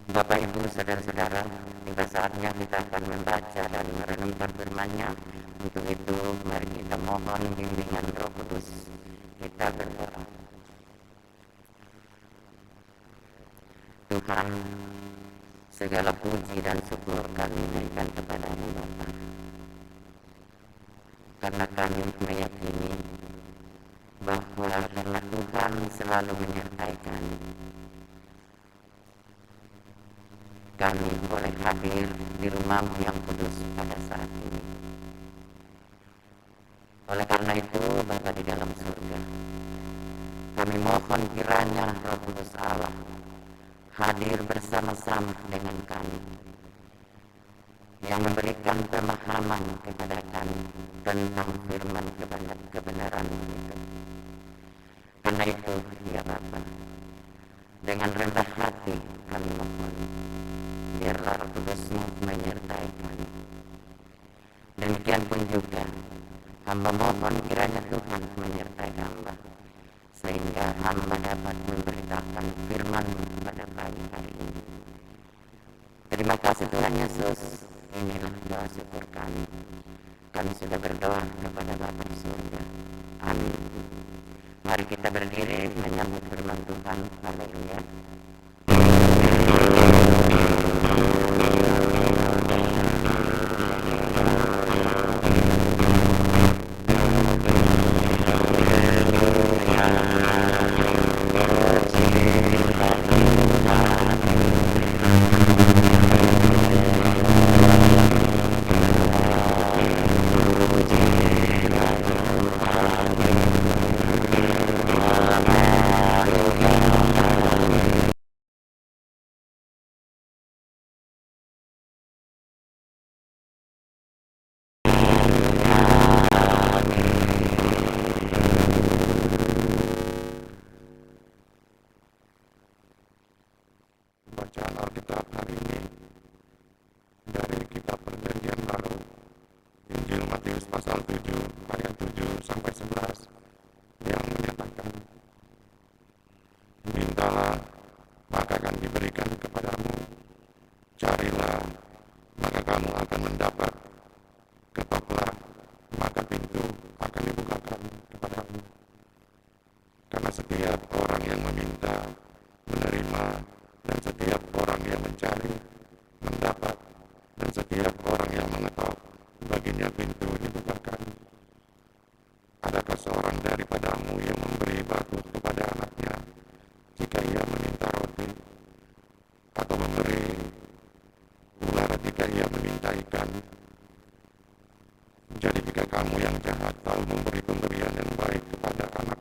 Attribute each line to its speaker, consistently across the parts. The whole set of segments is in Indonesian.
Speaker 1: Bapak Ibu saudara-saudara, tiba saatnya kita akan membaca dan merenungkan firman-Nya. Untuk itu mari kita mohon bimbingan Roh Kudus. Kita berdoa. Tuhan, segala puji dan syukur kami naikkan kepada-Mu Bapa. Karena kami meyakini bahwa karena Tuhan selalu menyertai kami boleh hadir di rumah-Mu yang kudus pada saat ini. Oleh karena itu, Bapa di dalam surga, kami mohon kiranya Roh Kudus Allah hadir bersama-sama dengan kami, yang memberikan pemahaman kepada kami tentang firman kebenaran itu. Karena itu, ya Bapa, dengan rendah hati kami mohon, biarlah Roh Kudus-Mu menyertai kami. Demikian pun juga hamba mohon kiranya Tuhan menyertai hamba, sehingga hamba dapat memberitakan firman-Mu pada pagi hari ini. Terima kasih Tuhan Yesus. Inilah doa syukur kami. Kami sudah berdoa kepada Bapa di surga. Amin. Mari kita berdiri menyambut firman Tuhan. Haleluya.
Speaker 2: Bacaan Alkitab hari ini dari kitab Perjanjian Baru, Injil Matius pasal 7 ayat 7 sampai 11 yang menyatakan, mintalah maka akan diberikan kepadamu, carilah maka kamu akan mendapat, ketoklah maka pintu akan dibukakan kepadamu. Karena setiap orang yang meminta menerima, dan setiap orang yang mencari mendapat, dan setiap orang yang mengetok baginya pintu dibukakan. Adakah seorang daripadamu yang memberi batu kepada anaknya jika ia meminta roti, atau memberi ular jika ia meminta ikan? Jadi jika kamu yang jahat tahu memberi pemberian yang baik kepada anak-anak,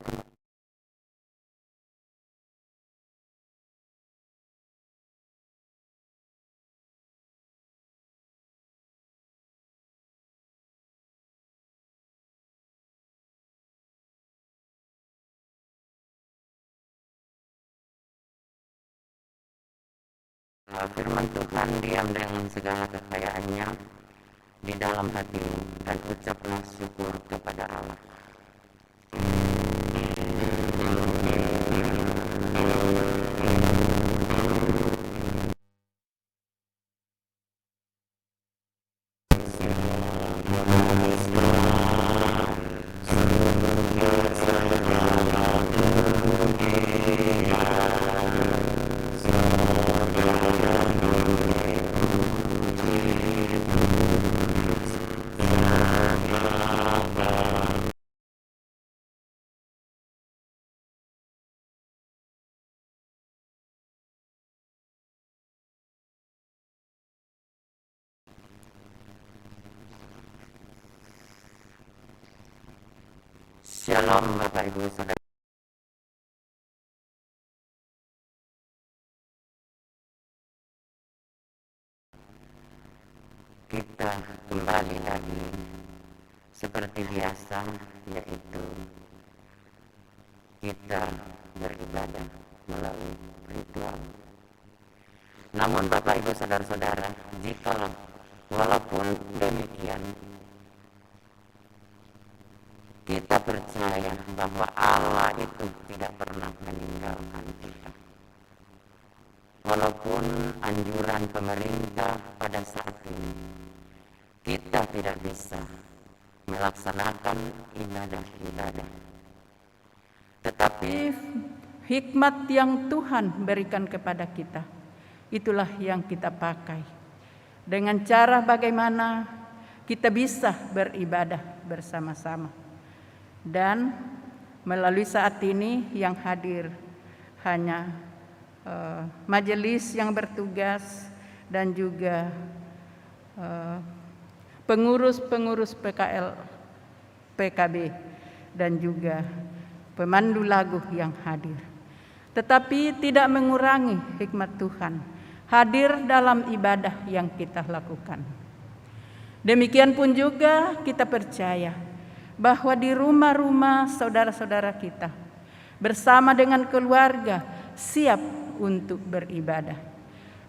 Speaker 1: Firman Tuhan diam dengan segala kekayaannya di dalam hatimu, dan ucaplah syukur kepada Allah. Shalom Bapak Ibu Saudara. Kita kembali lagi seperti biasa, yaitu kita beribadah melalui ritual. Namun Bapak Ibu Saudara-saudara, jika walaupun demikian, kita percaya bahwa Allah itu tidak pernah meninggalkan kita. walaupun anjuran pemerintah pada saat ini kita tidak bisa melaksanakan ibadah-ibadah, tetapi
Speaker 3: hikmat yang Tuhan berikan kepada kita, itulah yang kita pakai dengan cara bagaimana kita bisa beribadah bersama-sama. Dan melalui saat ini yang hadir hanya majelis yang bertugas dan juga pengurus-pengurus PKB dan juga pemandu lagu yang hadir. Tetapi tidak mengurangi hikmat Tuhan hadir dalam ibadah yang kita lakukan. Demikian pun juga kita percaya bahwa di rumah-rumah saudara-saudara kita bersama dengan keluarga siap untuk beribadah.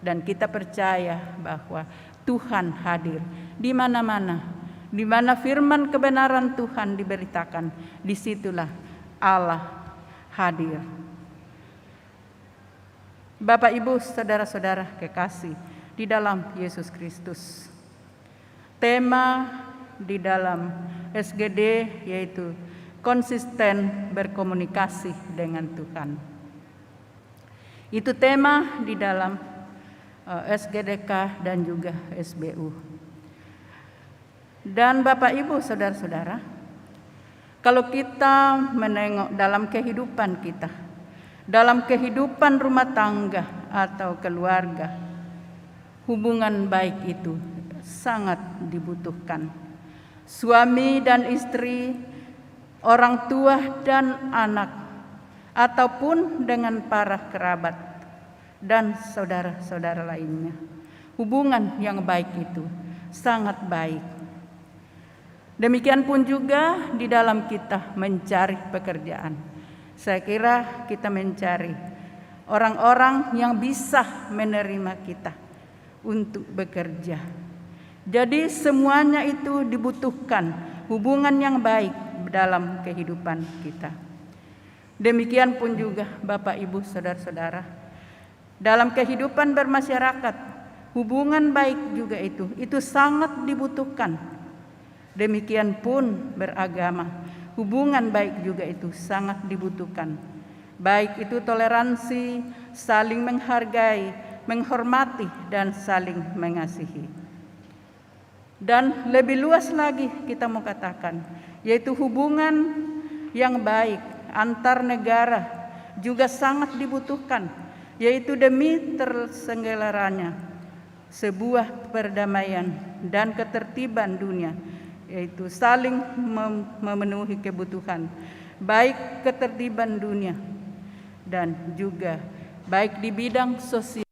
Speaker 3: Dan kita percaya bahwa Tuhan hadir di mana-mana, di mana firman kebenaran Tuhan diberitakan, disitulah Allah hadir. Bapak, Ibu, saudara-saudara kekasih di dalam Yesus Kristus, tema di dalam SGD yaitu konsisten berkomunikasi dengan Tuhan. Itu tema di dalam SGDK dan juga SBU. Dan Bapak, Ibu, saudara-saudara, kalau kita menengok dalam kehidupan kita, dalam kehidupan rumah tangga atau keluarga, hubungan baik itu sangat dibutuhkan. Suami dan istri, orang tua dan anak, ataupun dengan para kerabat dan saudara-saudara lainnya. Hubungan yang baik itu sangat baik. Demikian pun juga di dalam kita mencari pekerjaan. Saya kira kita mencari orang-orang yang bisa menerima kita untuk bekerja. Jadi semuanya itu dibutuhkan hubungan yang baik dalam kehidupan kita. Demikian pun juga Bapak, Ibu, saudara-saudara, dalam kehidupan bermasyarakat, hubungan baik juga itu sangat dibutuhkan. Demikian pun beragama, hubungan baik juga itu sangat dibutuhkan. Baik itu toleransi, saling menghargai, menghormati, dan saling mengasihi. Dan lebih luas lagi kita mau katakan, yaitu hubungan yang baik antar negara juga sangat dibutuhkan, yaitu demi tersenggelaranya sebuah perdamaian dan ketertiban dunia, yaitu saling memenuhi kebutuhan, baik ketertiban dunia dan juga baik di bidang sosial.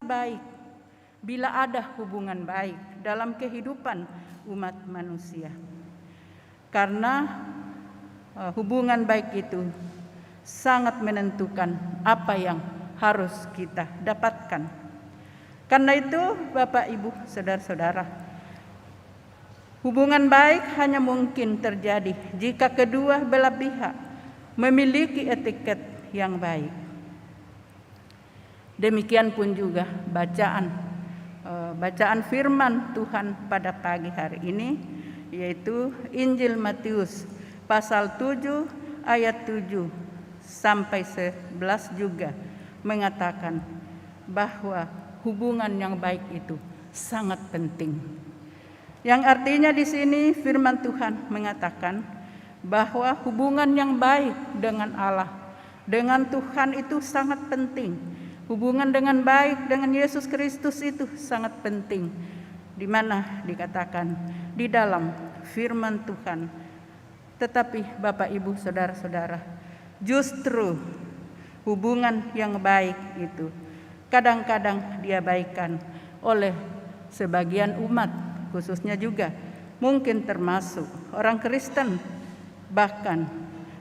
Speaker 3: Baik bila ada hubungan baik dalam kehidupan umat manusia, karena hubungan baik itu sangat menentukan apa yang harus kita dapatkan. Karena itu Bapak, Ibu, saudara-saudara, hubungan baik hanya mungkin terjadi jika kedua belah pihak memiliki etiket yang baik. Demikian pun juga bacaan firman Tuhan pada pagi hari ini, yaitu Injil Matius pasal 7 ayat 7 sampai 11 juga mengatakan bahwa hubungan yang baik itu sangat penting. Yang artinya di sini firman Tuhan mengatakan bahwa hubungan yang baik dengan Allah, dengan Tuhan itu sangat penting. Hubungan dengan baik dengan Yesus Kristus itu sangat penting, di mana dikatakan di dalam firman Tuhan. Tetapi Bapak, Ibu, saudara-saudara, justru hubungan yang baik itu kadang-kadang diabaikan oleh sebagian umat, khususnya juga mungkin termasuk orang Kristen. Bahkan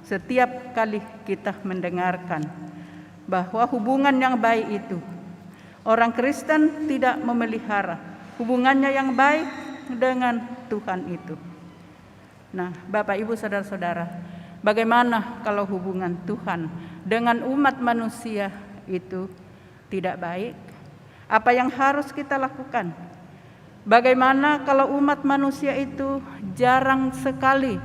Speaker 3: setiap kali kita mendengarkan bahwa hubungan yang baik itu, orang Kristen tidak memelihara hubungannya yang baik dengan Tuhan itu. Nah, Bapak Ibu saudara-saudara, bagaimana kalau hubungan Tuhan dengan umat manusia itu tidak baik? Apa yang harus kita lakukan? Bagaimana kalau umat manusia itu jarang sekali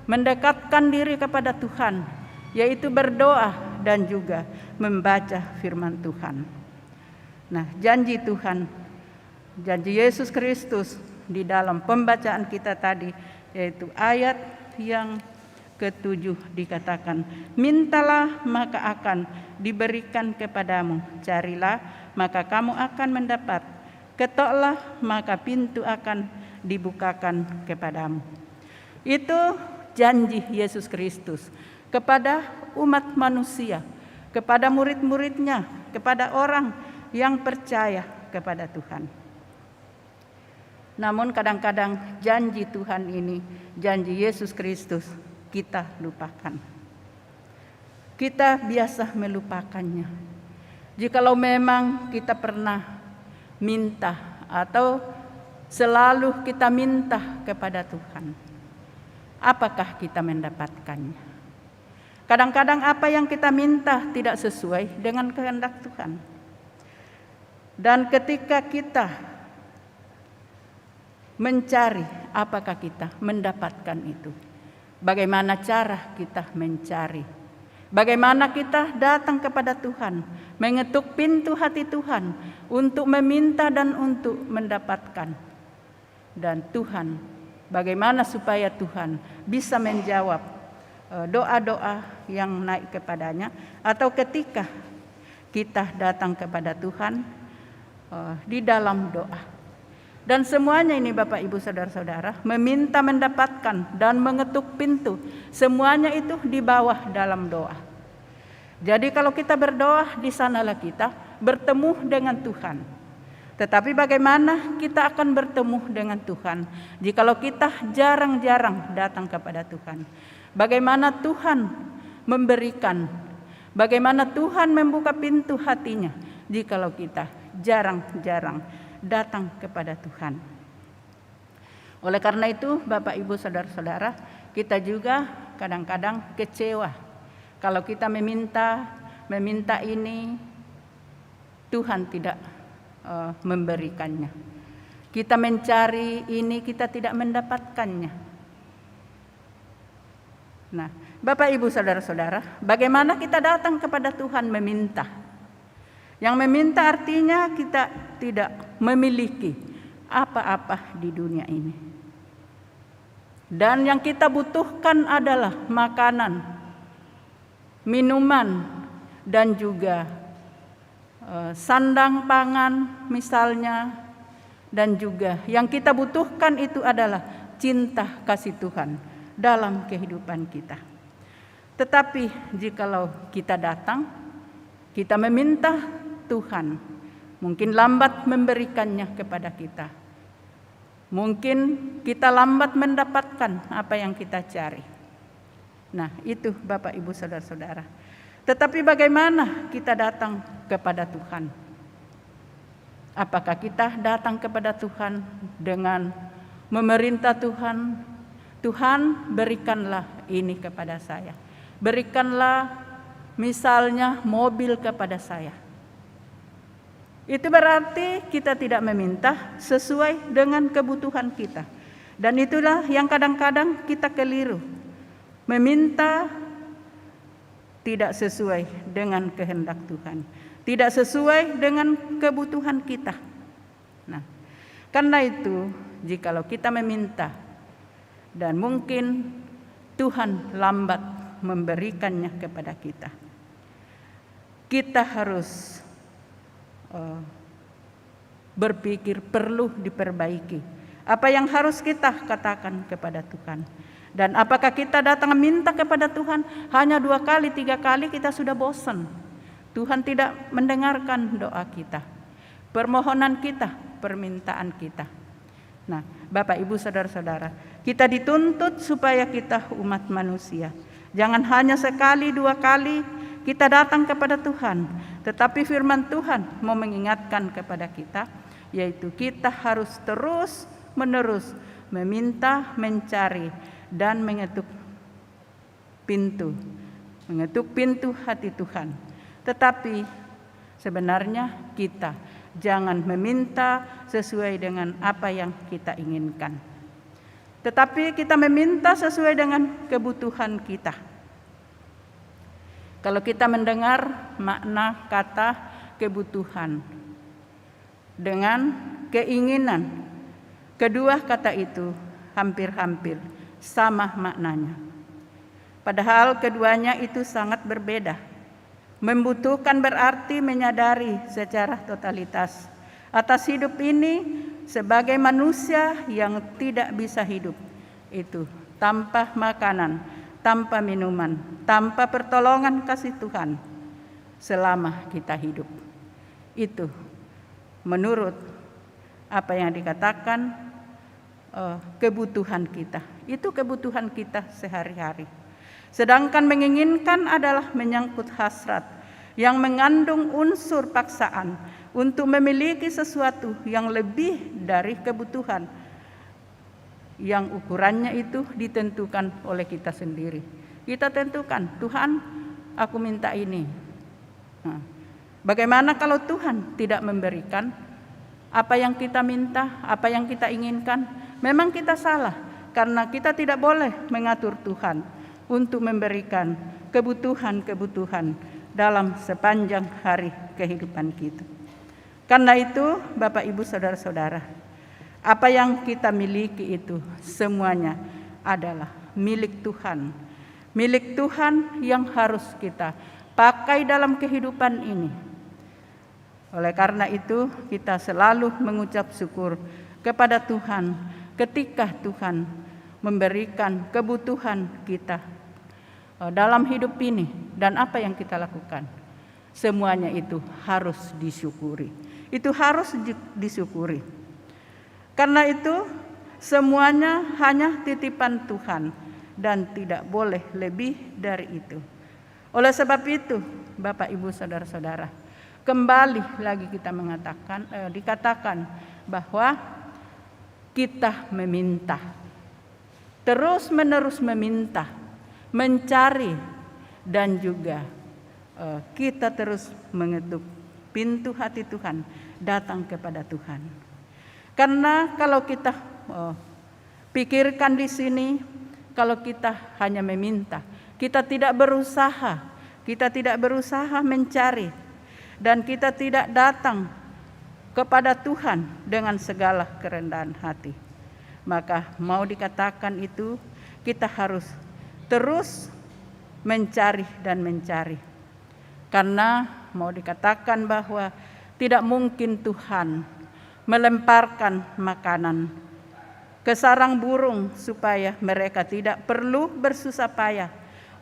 Speaker 3: mendekatkan diri kepada Tuhan, yaitu berdoa dan juga membaca firman Tuhan. Nah, janji Tuhan, janji Yesus Kristus di dalam pembacaan kita tadi, yaitu ayat yang ke-7 dikatakan, mintalah maka akan diberikan kepadamu, carilah maka kamu akan mendapat, ketoklah maka pintu akan dibukakan kepadamu. Itu janji Yesus Kristus kepada umat manusia, kepada murid-muridnya, kepada orang yang percaya kepada Tuhan. Namun kadang-kadang janji Tuhan ini, janji Yesus Kristus, kita lupakan. Kita biasa melupakannya. Jikalau memang kita pernah minta atau selalu kita minta kepada Tuhan, apakah kita mendapatkannya? Kadang-kadang apa yang kita minta tidak sesuai dengan kehendak Tuhan. Dan ketika kita mencari, apakah kita mendapatkan itu? Bagaimana cara kita mencari? Bagaimana kita datang kepada Tuhan, mengetuk pintu hati Tuhan untuk meminta dan untuk mendapatkan. Dan Tuhan, bagaimana supaya Tuhan bisa menjawab doa-doa yang naik kepadanya, atau ketika kita datang kepada Tuhan di dalam doa. Dan semuanya ini Bapak Ibu saudara-saudara, meminta mendapatkan dan mengetuk pintu, semuanya itu di bawah dalam doa. Jadi kalau kita berdoa, di sanalah kita bertemu dengan Tuhan. Tetapi bagaimana kita akan bertemu dengan Tuhan jikalau kita jarang-jarang datang kepada Tuhan? Bagaimana Tuhan memberikan, bagaimana Tuhan membuka pintu hatinya jikalau kita jarang-jarang datang kepada Tuhan. Oleh karena itu Bapak Ibu saudara-saudara, kita juga kadang-kadang kecewa kalau kita meminta ini, Tuhan tidak memberikannya. Kita mencari ini, kita tidak mendapatkannya. Nah, Bapak Ibu saudara-saudara, bagaimana kita datang kepada Tuhan meminta? Yang meminta artinya kita tidak memiliki apa-apa di dunia ini. Dan yang kita butuhkan adalah makanan, minuman, dan juga sandang pangan misalnya. Dan juga yang kita butuhkan itu adalah cinta kasih Tuhan dalam kehidupan kita. Tetapi jikalau kita datang, kita meminta Tuhan, mungkin lambat memberikannya kepada kita. Mungkin kita lambat mendapatkan apa yang kita cari. Nah, itu Bapak Ibu saudara-saudara. Tetapi bagaimana kita datang kepada Tuhan? Apakah kita datang kepada Tuhan dengan memerintah Tuhan, Tuhan berikanlah ini kepada saya. Berikanlah misalnya mobil kepada saya. Itu berarti kita tidak meminta sesuai dengan kebutuhan kita. Dan itulah yang kadang-kadang kita keliru. Meminta tidak sesuai dengan kehendak Tuhan. Tidak sesuai dengan kebutuhan kita. Nah, karena itu jikalau kita meminta dan mungkin Tuhan lambat memberikannya kepada kita, kita harus berpikir perlu diperbaiki. Apa yang harus kita katakan kepada Tuhan? Dan apakah kita datang minta kepada Tuhan hanya 2 kali, 3 kali kita sudah bosan? Tuhan tidak mendengarkan doa kita, permohonan kita, permintaan kita. Nah, Bapak Ibu saudara-saudara, kita dituntut supaya kita umat manusia jangan hanya sekali 2 kali kita datang kepada Tuhan, tetapi firman Tuhan mau mengingatkan kepada kita, yaitu kita harus terus menerus meminta, mencari, dan mengetuk pintu hati Tuhan. Tetapi sebenarnya kita jangan meminta sesuai dengan apa yang kita inginkan, tetapi kita meminta sesuai dengan kebutuhan kita. Kalau kita mendengar makna kata kebutuhan dengan keinginan, kedua kata itu hampir-hampir sama maknanya. Padahal keduanya itu sangat berbeda. Membutuhkan berarti menyadari secara totalitas atas hidup ini sebagai manusia yang tidak bisa hidup itu tanpa makanan, tanpa minuman, tanpa pertolongan kasih Tuhan selama kita hidup. Itu menurut apa yang dikatakan kebutuhan kita. Itu kebutuhan kita sehari-hari. Sedangkan menginginkan adalah menyangkut hasrat yang mengandung unsur paksaan untuk memiliki sesuatu yang lebih dari kebutuhan, yang ukurannya itu ditentukan oleh kita sendiri. Kita tentukan, Tuhan, aku minta ini. Nah, bagaimana kalau Tuhan tidak memberikan apa yang kita minta, apa yang kita inginkan? Memang kita salah, karena kita tidak boleh mengatur Tuhan untuk memberikan kebutuhan-kebutuhan dalam sepanjang hari kehidupan kita. Karena itu, Bapak Ibu Saudara-saudara, apa yang kita miliki itu semuanya adalah milik Tuhan. Milik Tuhan yang harus kita pakai dalam kehidupan ini. Oleh karena itu, kita selalu mengucap syukur kepada Tuhan ketika Tuhan memberikan kebutuhan kita dalam hidup ini. Dan apa yang kita lakukan, semuanya itu harus disyukuri. Itu harus disyukuri. Karena itu semuanya hanya titipan Tuhan dan tidak boleh lebih dari itu. Oleh sebab itu, Bapak Ibu Saudara-saudara, kembali lagi kita dikatakan bahwa kita meminta, terus-menerus meminta, mencari, dan juga kita terus mengetuk pintu hati Tuhan, datang kepada Tuhan. Karena kalau kita pikirkan di sini, kalau kita hanya meminta, kita tidak berusaha mencari, dan kita tidak datang kepada Tuhan dengan segala kerendahan hati, maka mau dikatakan itu kita harus terus mencari dan mencari. Karena mau dikatakan bahwa tidak mungkin Tuhan melemparkan makanan ke sarang burung supaya mereka tidak perlu bersusah payah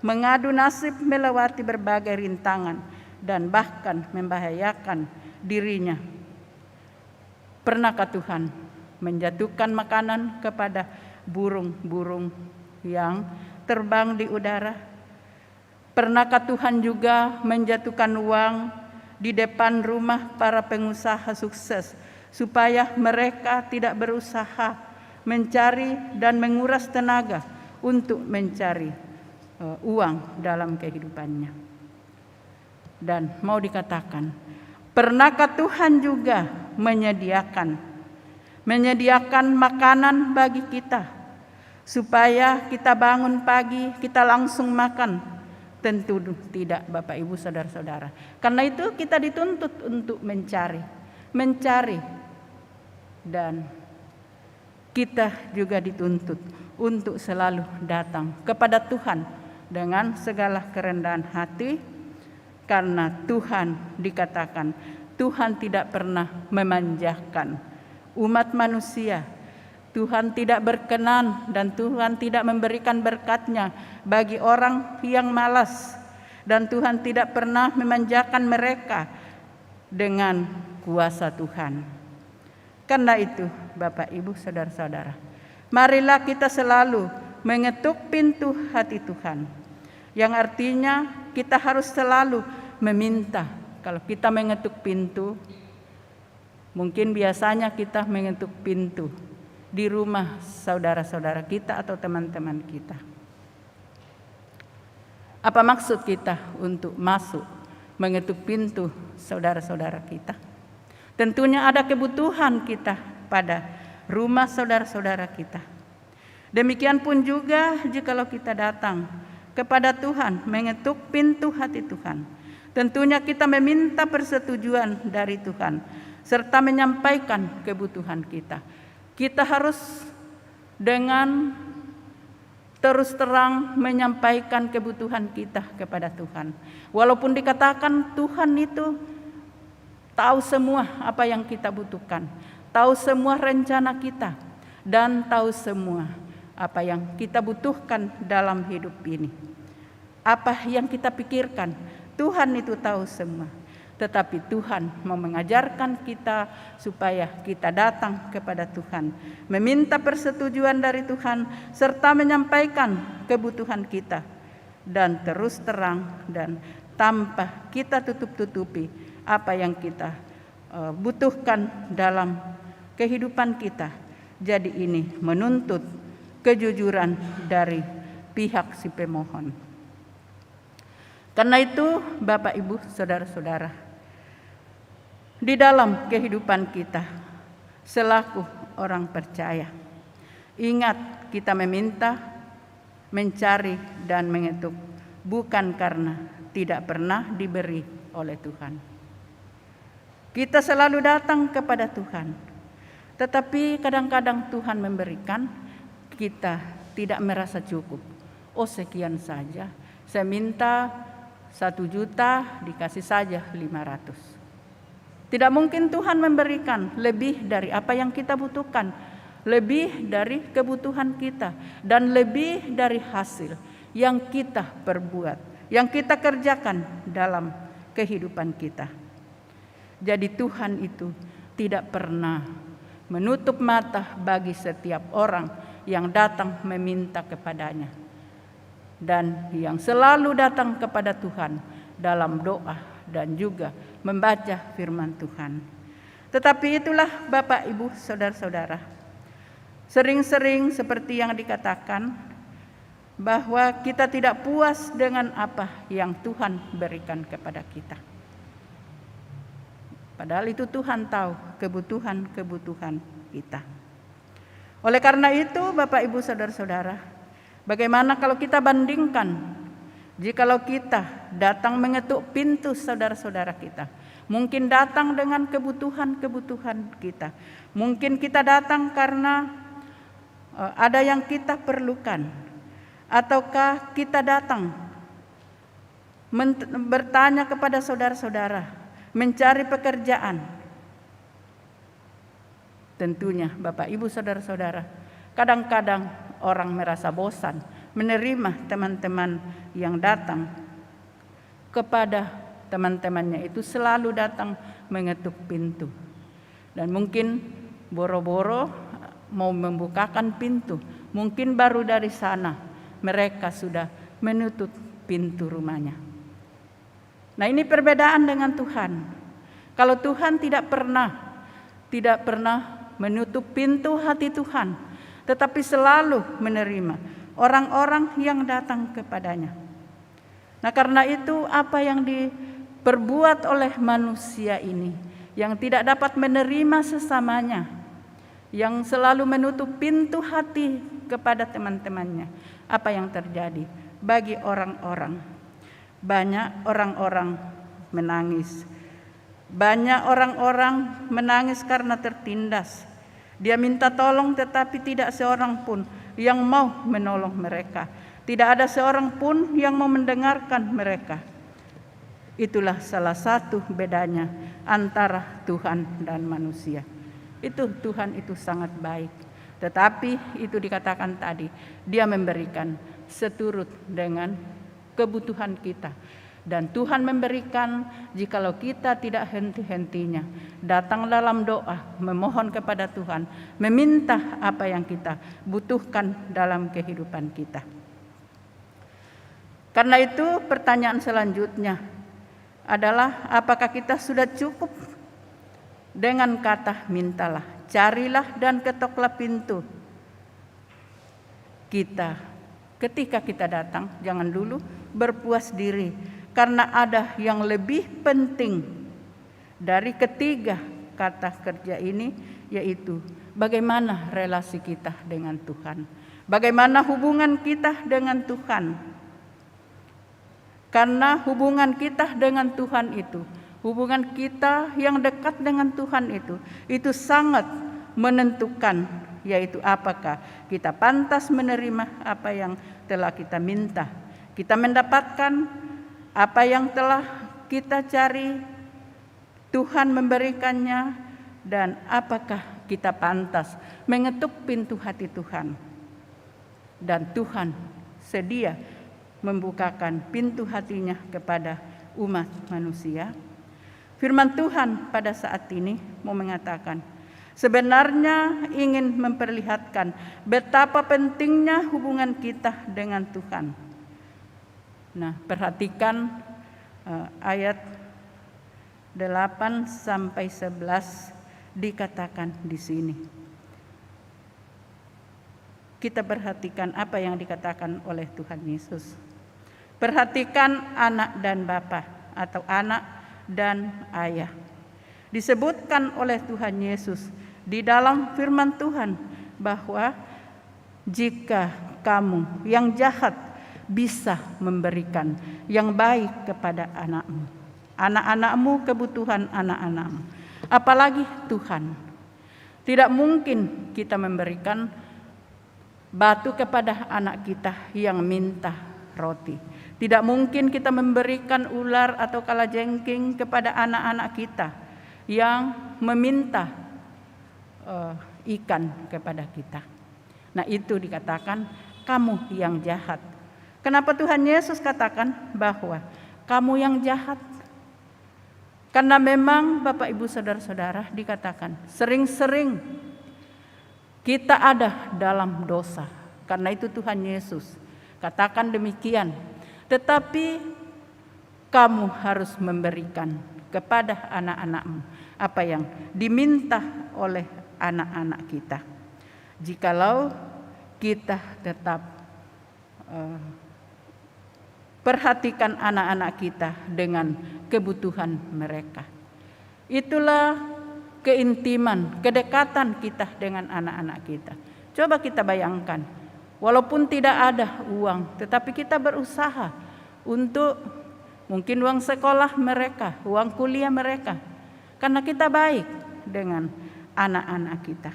Speaker 3: mengadu nasib melewati berbagai rintangan dan bahkan membahayakan dirinya. Pernahkah Tuhan menjatuhkan makanan kepada burung-burung yang terbang di udara? Pernahkah Tuhan juga menjatuhkan uang di depan rumah para pengusaha sukses supaya mereka tidak berusaha mencari dan menguras tenaga untuk mencari uang dalam kehidupannya? Dan mau dikatakan, pernahkah Tuhan juga menyediakan makanan bagi kita supaya kita bangun pagi, kita langsung makan? Tentu tidak, Bapak Ibu Saudara-saudara. Karena itu kita dituntut untuk mencari. Dan kita juga dituntut untuk selalu datang kepada Tuhan dengan segala kerendahan hati. Karena Tuhan dikatakan, Tuhan tidak pernah memanjakan umat manusia. Tuhan tidak berkenan dan Tuhan tidak memberikan berkat-Nya bagi orang yang malas, dan Tuhan tidak pernah memanjakan mereka dengan kuasa Tuhan. Karena itu, Bapak Ibu Saudara-saudara, marilah kita selalu mengetuk pintu hati Tuhan, yang artinya kita harus selalu meminta. Kalau kita mengetuk pintu, mungkin biasanya kita mengetuk pintu di rumah saudara-saudara kita atau teman-teman kita. Apa maksud kita untuk masuk mengetuk pintu saudara-saudara kita? Tentunya ada kebutuhan kita pada rumah saudara-saudara kita. Demikian pun juga jikalau kita datang kepada Tuhan, mengetuk pintu hati Tuhan. Tentunya kita meminta persetujuan dari Tuhan serta menyampaikan kebutuhan kita. Kita harus dengan terus terang menyampaikan kebutuhan kita kepada Tuhan. Walaupun dikatakan Tuhan itu tahu semua apa yang kita butuhkan, tahu semua rencana kita, dan tahu semua apa yang kita butuhkan dalam hidup ini. Apa yang kita pikirkan, Tuhan itu tahu semua. Tetapi Tuhan mau mengajarkan kita supaya kita datang kepada Tuhan, meminta persetujuan dari Tuhan, serta menyampaikan kebutuhan kita. Dan terus terang dan tanpa kita tutup-tutupi apa yang kita butuhkan dalam kehidupan kita. Jadi ini menuntut kejujuran dari pihak si pemohon. Karena itu Bapak Ibu Saudara-saudara, di dalam kehidupan kita selaku orang percaya, ingat kita meminta, mencari dan mengetuk bukan karena tidak pernah diberi oleh Tuhan. Kita selalu datang kepada Tuhan, tetapi kadang-kadang Tuhan memberikan, kita tidak merasa cukup. Oh, sekian saja, saya minta 1 juta, dikasih saja 500. Tidak mungkin Tuhan memberikan lebih dari apa yang kita butuhkan, lebih dari kebutuhan kita, dan lebih dari hasil yang kita perbuat, yang kita kerjakan dalam kehidupan kita. Jadi Tuhan itu tidak pernah menutup mata bagi setiap orang yang datang meminta kepadanya, dan yang selalu datang kepada Tuhan dalam doa dan juga membaca firman Tuhan. Tetapi itulah Bapak Ibu Saudara-saudara, sering-sering seperti yang dikatakan bahwa kita tidak puas dengan apa yang Tuhan berikan kepada kita. Padahal itu Tuhan tahu kebutuhan-kebutuhan kita. Oleh karena itu Bapak Ibu Saudara-saudara, bagaimana kalau kita bandingkan, jikalau kita datang mengetuk pintu saudara-saudara kita, mungkin datang dengan kebutuhan-kebutuhan kita. Mungkin kita datang karena ada yang kita perlukan, ataukah kita datang bertanya kepada saudara-saudara, mencari pekerjaan. Tentunya Bapak Ibu Saudara-saudara, kadang-kadang orang merasa bosan menerima teman-teman yang datang kepada teman-temannya itu selalu datang mengetuk pintu. Dan mungkin boro-boro mau membukakan pintu, mungkin baru dari sana mereka sudah menutup pintu rumahnya. Nah, ini perbedaan dengan Tuhan. Kalau Tuhan tidak pernah menutup pintu hati Tuhan, tetapi selalu menerima orang-orang yang datang kepadanya. Nah, karena itu apa yang diperbuat oleh manusia ini, yang tidak dapat menerima sesamanya, yang selalu menutup pintu hati kepada teman-temannya, apa yang terjadi bagi orang-orang? Banyak orang-orang menangis. Banyak orang-orang menangis karena tertindas. Dia minta tolong tetapi tidak seorang pun yang mau menolong mereka. Tidak ada seorang pun yang mau mendengarkan mereka. Itulah salah satu bedanya antara Tuhan dan manusia. Tuhan itu sangat baik. Tetapi itu dikatakan tadi, Dia memberikan seturut dengan kebutuhan kita. Dan Tuhan memberikan jikalau kita tidak henti-hentinya datang dalam doa, memohon kepada Tuhan, meminta apa yang kita butuhkan dalam kehidupan kita. Karena itu pertanyaan selanjutnya adalah, apakah kita sudah cukup dengan kata mintalah? carilah dan ketoklah pintu. Ketika kita datang, jangan dulu berpuas diri, karena ada yang lebih penting dari ketiga kata kerja ini, yaitu bagaimana relasi kita dengan Tuhan, bagaimana hubungan kita dengan Tuhan. Karena hubungan kita dengan Tuhan itu, hubungan kita yang dekat dengan Tuhan itu sangat menentukan, yaitu apakah kita pantas menerima apa yang telah kita minta, kita mendapatkan apa yang telah kita cari, Tuhan memberikannya, dan apakah kita pantas mengetuk pintu hati Tuhan. Dan Tuhan sedia membukakan pintu hatinya kepada umat manusia. Firman Tuhan pada saat ini mau mengatakan, sebenarnya ingin memperlihatkan betapa pentingnya hubungan kita dengan Tuhan. Nah, perhatikan ayat 8 sampai 11 dikatakan di sini. Kita perhatikan apa yang dikatakan oleh Tuhan Yesus. Perhatikan anak dan bapa atau anak dan ayah. Disebutkan oleh Tuhan Yesus di dalam firman Tuhan bahwa jika kamu yang jahat bisa memberikan yang baik kepada anak-anakmu kebutuhan anak-anakmu, apalagi Tuhan. Tidak mungkin kita memberikan batu kepada anak kita yang minta roti. Tidak mungkin kita memberikan ular atau kalajengking kepada anak-anak kita yang meminta ikan kepada kita. Nah, itu dikatakan kamu yang jahat. Kenapa Tuhan Yesus katakan bahwa kamu yang jahat? Karena memang Bapak Ibu Saudara-saudara dikatakan sering-sering kita ada dalam dosa. Karena itu Tuhan Yesus katakan demikian. Tetapi kamu harus memberikan kepada anak-anakmu apa yang diminta oleh anak-anak kita. Jikalau kita tetap perhatikan anak-anak kita dengan kebutuhan mereka. Itulah keintiman, kedekatan kita dengan anak-anak kita. Coba kita bayangkan, walaupun tidak ada uang, tetapi kita berusaha untuk mungkin uang sekolah mereka, uang kuliah mereka, karena kita baik dengan anak-anak kita.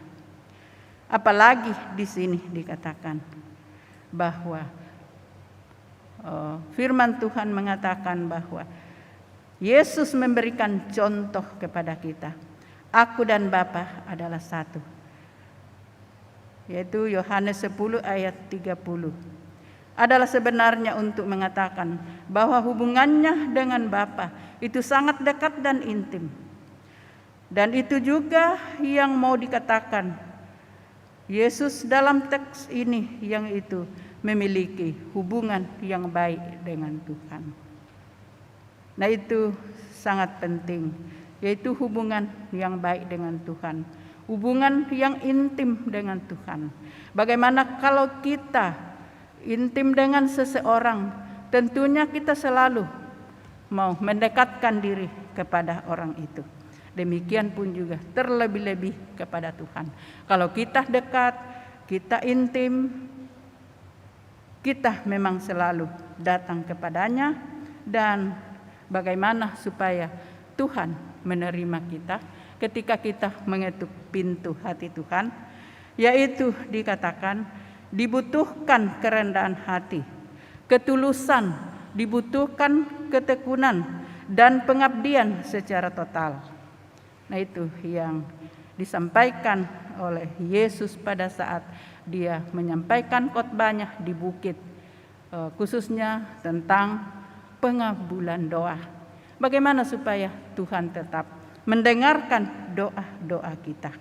Speaker 3: Apalagi di sini dikatakan bahwa firman Tuhan mengatakan bahwa Yesus memberikan contoh kepada kita. Aku dan Bapa adalah satu. Yaitu Yohanes 10 ayat 30. Adalah sebenarnya untuk mengatakan bahwa hubungannya dengan Bapa itu sangat dekat dan intim. Dan itu juga yang mau dikatakan Yesus dalam teks ini, yang itu memiliki hubungan yang baik dengan Tuhan. Nah, itu sangat penting, yaitu hubungan yang baik dengan Tuhan, hubungan yang intim dengan Tuhan. Bagaimana kalau kita intim dengan seseorang, tentunya kita selalu mau mendekatkan diri kepada orang itu. Demikian pun juga terlebih-lebih kepada Tuhan. Kalau kita dekat, kita intim, kita memang selalu datang kepadanya. Dan bagaimana supaya Tuhan menerima kita ketika kita mengetuk pintu hati Tuhan, yaitu dikatakan dibutuhkan kerendahan hati, ketulusan, dibutuhkan ketekunan dan pengabdian secara total. Nah, itu yang disampaikan oleh Yesus pada saat dia menyampaikan khotbahnya di bukit, khususnya tentang pengabulan doa. Bagaimana supaya Tuhan tetap mendengarkan doa-doa kita.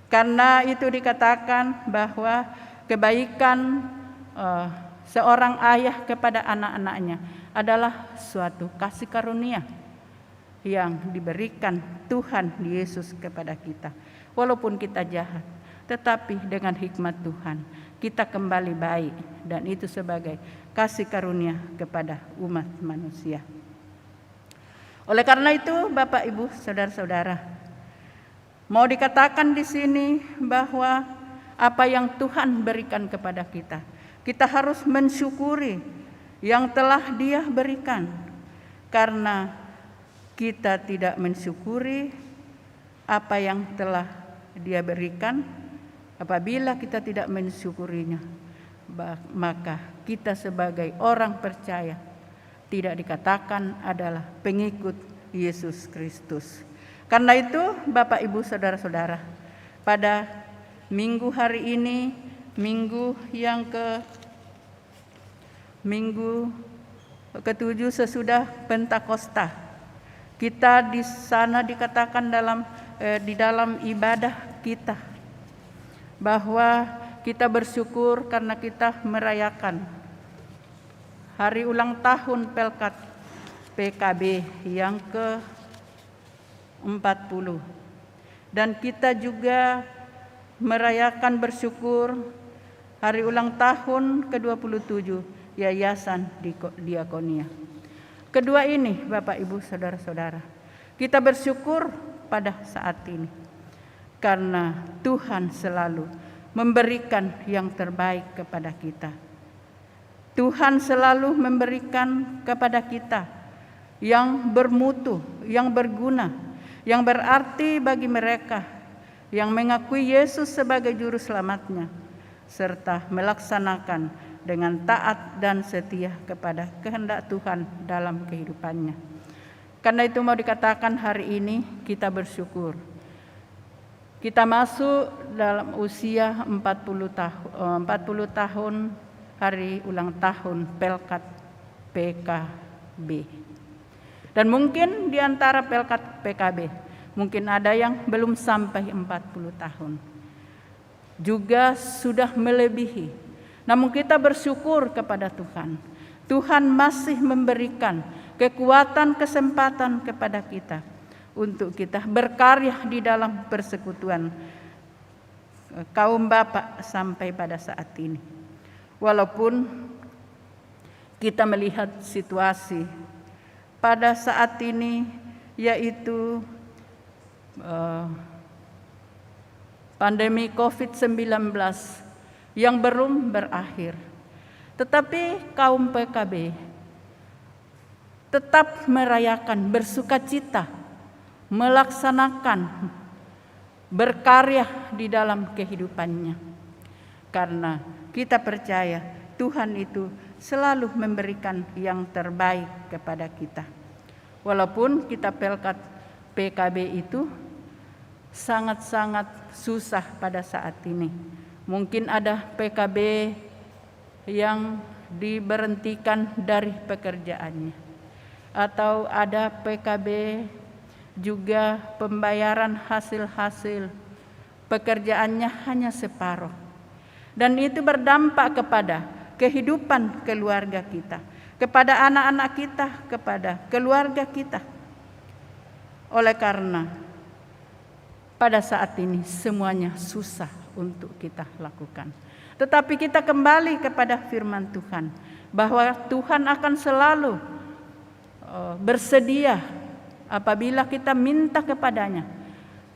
Speaker 3: Karena itu dikatakan bahwa kebaikan seorang ayah kepada anak-anaknya adalah suatu kasih karunia yang diberikan Tuhan Yesus kepada kita. walaupun kita jahat, tetapi dengan hikmat Tuhan kita kembali baik, dan itu sebagai kasih karunia kepada umat manusia. Oleh karena itu, Bapak, Ibu, saudara-saudara, mau dikatakan di sini bahwa apa yang Tuhan berikan kepada kita, kita harus mensyukuri yang telah Dia berikan. Karena kita tidak mensyukuri apa yang telah Dia berikan, apabila kita tidak mensyukurinya, maka kita sebagai orang percaya tidak dikatakan adalah pengikut Yesus Kristus. Karena itu, Bapak, Ibu, saudara-saudara, pada minggu hari ini, minggu ke-7 sesudah Pentakosta, kita di sana dikatakan di dalam ibadah kita bahwa kita bersyukur karena kita merayakan hari ulang tahun Pelkat PKB yang ke-40. Dan kita juga merayakan bersyukur hari ulang tahun ke-27 Yayasan Diakonia. Kedua ini, Bapak, Ibu, saudara-saudara, kita bersyukur pada saat ini karena Tuhan selalu memberikan yang terbaik kepada kita. Tuhan selalu memberikan kepada kita yang bermutu, yang berguna, yang berarti bagi mereka yang mengakui Yesus sebagai juru selamatnya, serta melaksanakan dengan taat dan setia kepada kehendak Tuhan dalam kehidupannya. Karena itu mau dikatakan hari ini kita bersyukur. Kita masuk dalam usia 40 tahun hari ulang tahun Pelkat PKB. Dan mungkin di antara Pelkat PKB, mungkin ada yang belum sampai 40 tahun. Juga sudah melebihi. Namun kita bersyukur kepada Tuhan. Tuhan masih memberikan kekuatan, kesempatan kepada kita untuk kita berkarya di dalam persekutuan kaum Bapak sampai pada saat ini. Walaupun kita melihat situasi pada saat ini, yaitu pandemi COVID-19 yang belum berakhir. Tetapi kaum PKB tetap merayakan, bersukacita, melaksanakan, berkarya di dalam kehidupannya. Karena kita percaya Tuhan itu selalu memberikan yang terbaik kepada kita. Walaupun kita Pelkat PKB itu sangat-sangat susah pada saat ini. Mungkin ada PKB yang diberhentikan dari pekerjaannya. Atau ada PKB juga pembayaran hasil-hasil pekerjaannya hanya separuh. Dan itu berdampak kepada kehidupan keluarga kita, kepada anak-anak kita, kepada keluarga kita. Oleh karena pada saat ini semuanya susah untuk kita lakukan. Tetapi kita kembali kepada firman Tuhan, bahwa Tuhan akan selalu bersedia apabila kita minta kepadanya,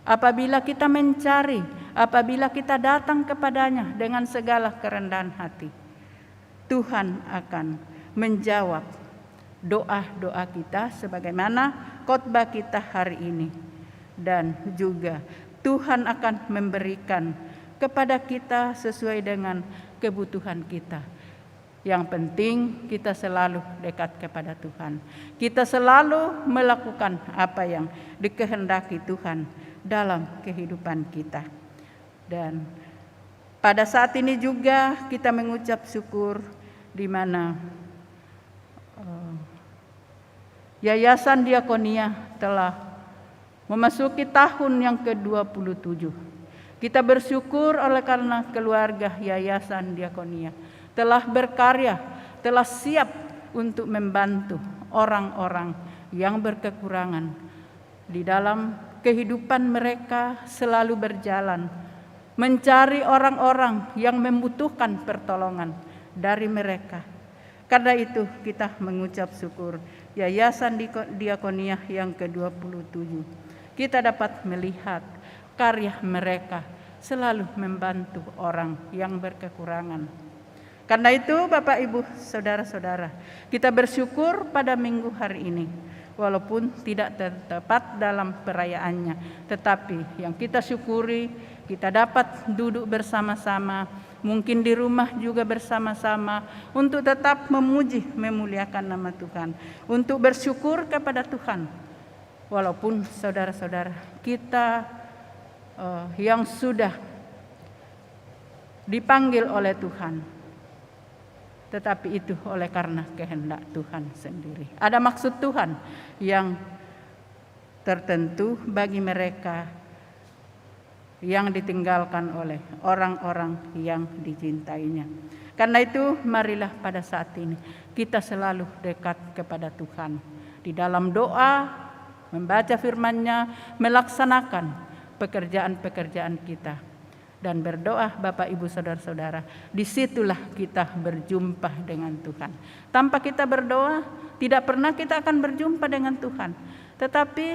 Speaker 3: apabila kita mencari, apabila kita datang kepadanya dengan segala kerendahan hati. Tuhan akan menjawab doa-doa kita sebagaimana khotbah kita hari ini. Dan juga Tuhan akan memberikan kepada kita sesuai dengan kebutuhan kita. Yang penting kita selalu dekat kepada Tuhan. Kita selalu melakukan apa yang dikehendaki Tuhan dalam kehidupan kita. Dan pada saat ini juga kita mengucap syukur di mana Yayasan Diakonia telah memasuki tahun yang ke-27. Kita bersyukur oleh karena keluarga Yayasan Diakonia telah berkarya, telah siap untuk membantu orang-orang yang berkekurangan di dalam kehidupan mereka selalu berjalan, mencari orang-orang yang membutuhkan pertolongan dari mereka. Karena itu kita mengucap syukur Yayasan Diakonia yang ke-27. Kita dapat melihat karya mereka selalu membantu orang yang berkekurangan. Karena itu Bapak Ibu Saudara-saudara, kita bersyukur pada minggu hari ini. Walaupun tidak tepat dalam perayaannya, tetapi yang kita syukuri, kita dapat duduk bersama-sama, mungkin di rumah juga bersama-sama, untuk tetap memuji, memuliakan nama Tuhan, untuk bersyukur kepada Tuhan. Walaupun saudara-saudara kita yang sudah dipanggil oleh Tuhan, tetapi itu oleh karena kehendak Tuhan sendiri. Ada maksud Tuhan yang tertentu bagi mereka yang ditinggalkan oleh orang-orang yang dicintainya. Karena itu marilah pada saat ini kita selalu dekat kepada Tuhan. Di dalam doa, membaca firman-Nya, melaksanakan pekerjaan-pekerjaan kita. Dan berdoa Bapak Ibu Saudara-saudara, disitulah kita berjumpa dengan Tuhan. Tanpa kita berdoa, tidak pernah kita akan berjumpa dengan Tuhan. Tetapi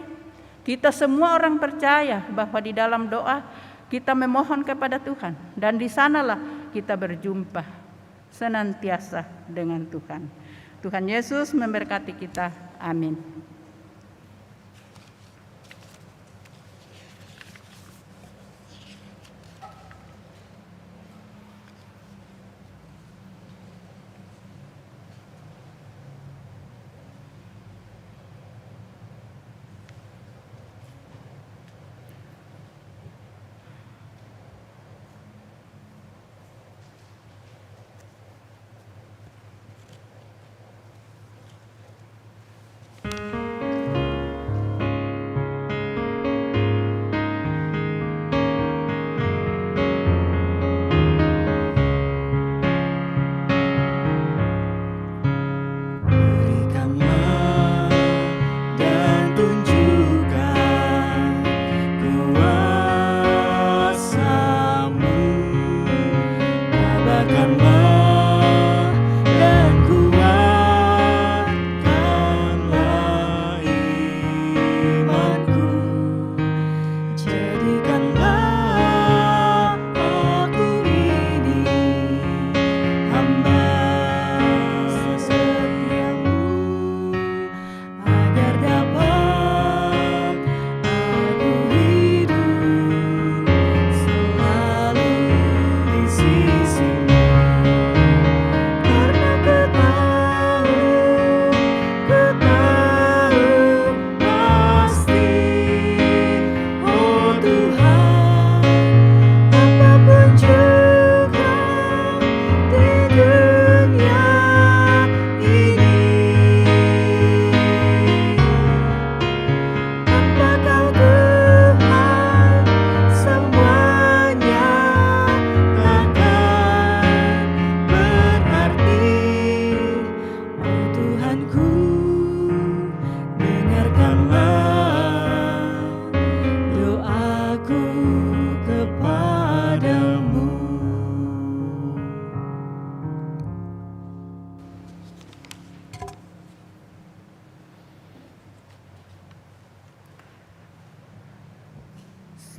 Speaker 3: kita semua orang percaya bahwa di dalam doa kita memohon kepada Tuhan. Dan di sanalah kita berjumpa senantiasa dengan Tuhan. Tuhan Yesus memberkati kita. Amin.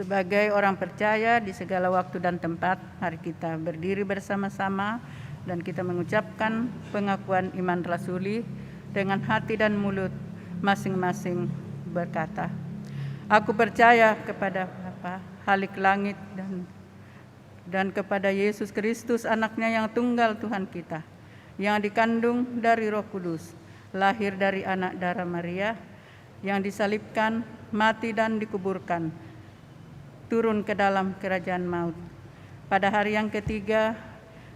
Speaker 3: Sebagai orang percaya di segala waktu dan tempat, mari kita berdiri bersama-sama dan kita mengucapkan pengakuan iman rasuli dengan hati dan mulut masing-masing berkata, aku percaya kepada Bapa, Halik langit dan kepada Yesus Kristus, anaknya yang tunggal Tuhan kita, yang dikandung dari Roh Kudus, lahir dari anak darah Maria, yang disalibkan, mati dan dikuburkan, turun ke dalam kerajaan maut. Pada hari yang ketiga,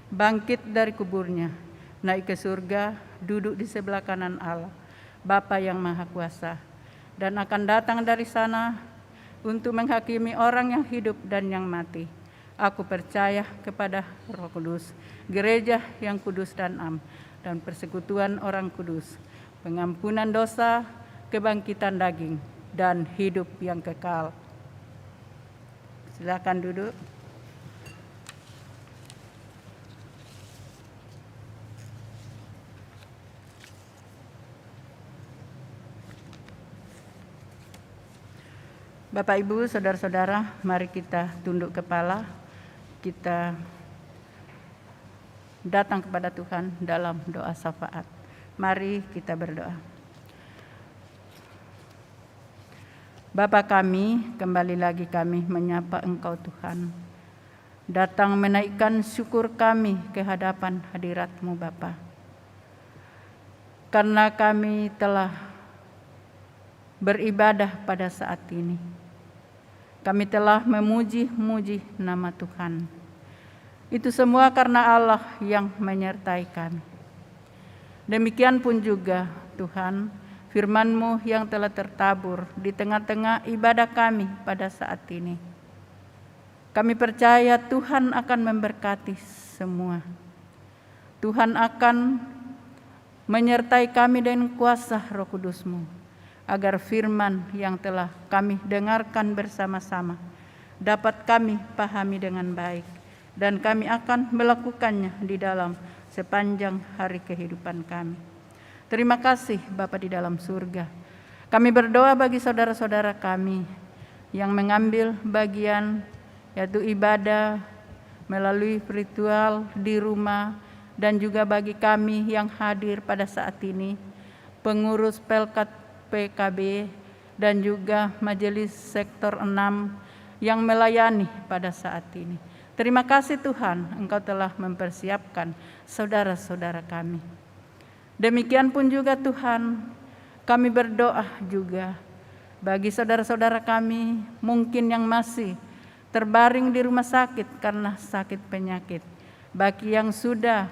Speaker 3: bangkit dari kuburnya, naik ke surga, duduk di sebelah kanan Allah, Bapa yang Maha Kuasa, dan akan datang dari sana untuk menghakimi orang yang hidup dan yang mati. Aku percaya kepada Roh Kudus, gereja yang kudus dan am, dan persekutuan orang kudus, pengampunan dosa, kebangkitan daging, dan hidup yang kekal. Silakan duduk. Bapak, Ibu, saudara-saudara, mari kita tunduk kepala, kita datang kepada Tuhan dalam doa syafaat. Mari kita berdoa. Bapa kami, kembali lagi kami menyapa Engkau Tuhan. Datang menaikkan syukur kami ke hadapan hadirat-Mu Bapa. Karena kami telah beribadah pada saat ini. Kami telah memuji-muji nama Tuhan. Itu semua karena Allah yang menyertai kami. Demikian pun juga Tuhan, firman-Mu yang telah tertabur di tengah-tengah ibadah kami pada saat ini. Kami percaya Tuhan akan memberkati semua. Tuhan akan menyertai kami dengan kuasa Roh Kudus-Mu, agar firman yang telah kami dengarkan bersama-sama dapat kami pahami dengan baik, dan kami akan melakukannya di dalam sepanjang hari kehidupan kami. Terima kasih Bapa di dalam surga. Kami berdoa bagi saudara-saudara kami yang mengambil bagian yaitu ibadah melalui ritual di rumah, dan juga bagi kami yang hadir pada saat ini, pengurus Pelkat PKB dan juga Majelis Sektor 6 yang melayani pada saat ini. Terima kasih Tuhan, Engkau telah mempersiapkan saudara-saudara kami. Demikian pun juga Tuhan, kami berdoa juga bagi saudara-saudara kami mungkin yang masih terbaring di rumah sakit karena sakit penyakit, bagi yang sudah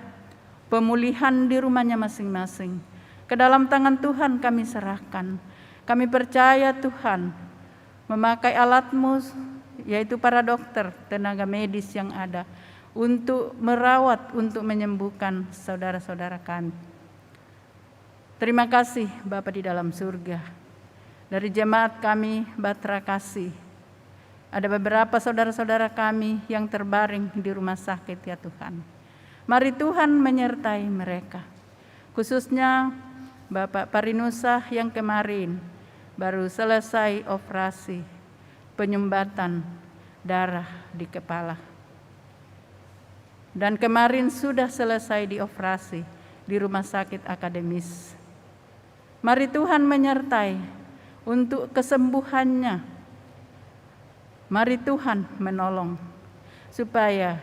Speaker 3: pemulihan di rumahnya masing-masing. Ke dalam tangan Tuhan kami serahkan. Kami percaya Tuhan memakai alat-Mu, yaitu para dokter, tenaga medis yang ada, untuk merawat, untuk menyembuhkan saudara-saudara kami. Terima kasih Bapa di dalam surga. Dari jemaat kami Batra Kasih, ada beberapa saudara-saudara kami yang terbaring di rumah sakit ya Tuhan. Mari Tuhan menyertai mereka. Khususnya Bapak Parinusa yang kemarin baru selesai operasi penyumbatan darah di kepala. Dan kemarin sudah selesai dioperasi di Rumah Sakit Akademis. Mari Tuhan menyertai untuk kesembuhannya. Mari Tuhan menolong supaya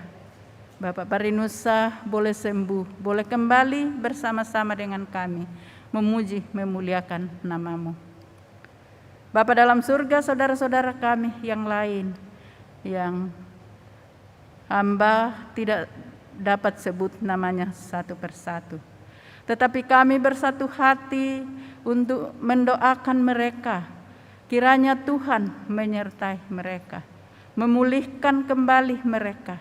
Speaker 3: Bapak Parinusa boleh sembuh, boleh kembali bersama-sama dengan kami, memuji, memuliakan nama-Mu. Bapa dalam surga, saudara-saudara kami yang lain, yang hamba tidak dapat sebut namanya satu persatu. Tetapi kami bersatu hati untuk mendoakan mereka. Kiranya Tuhan menyertai mereka, memulihkan kembali mereka.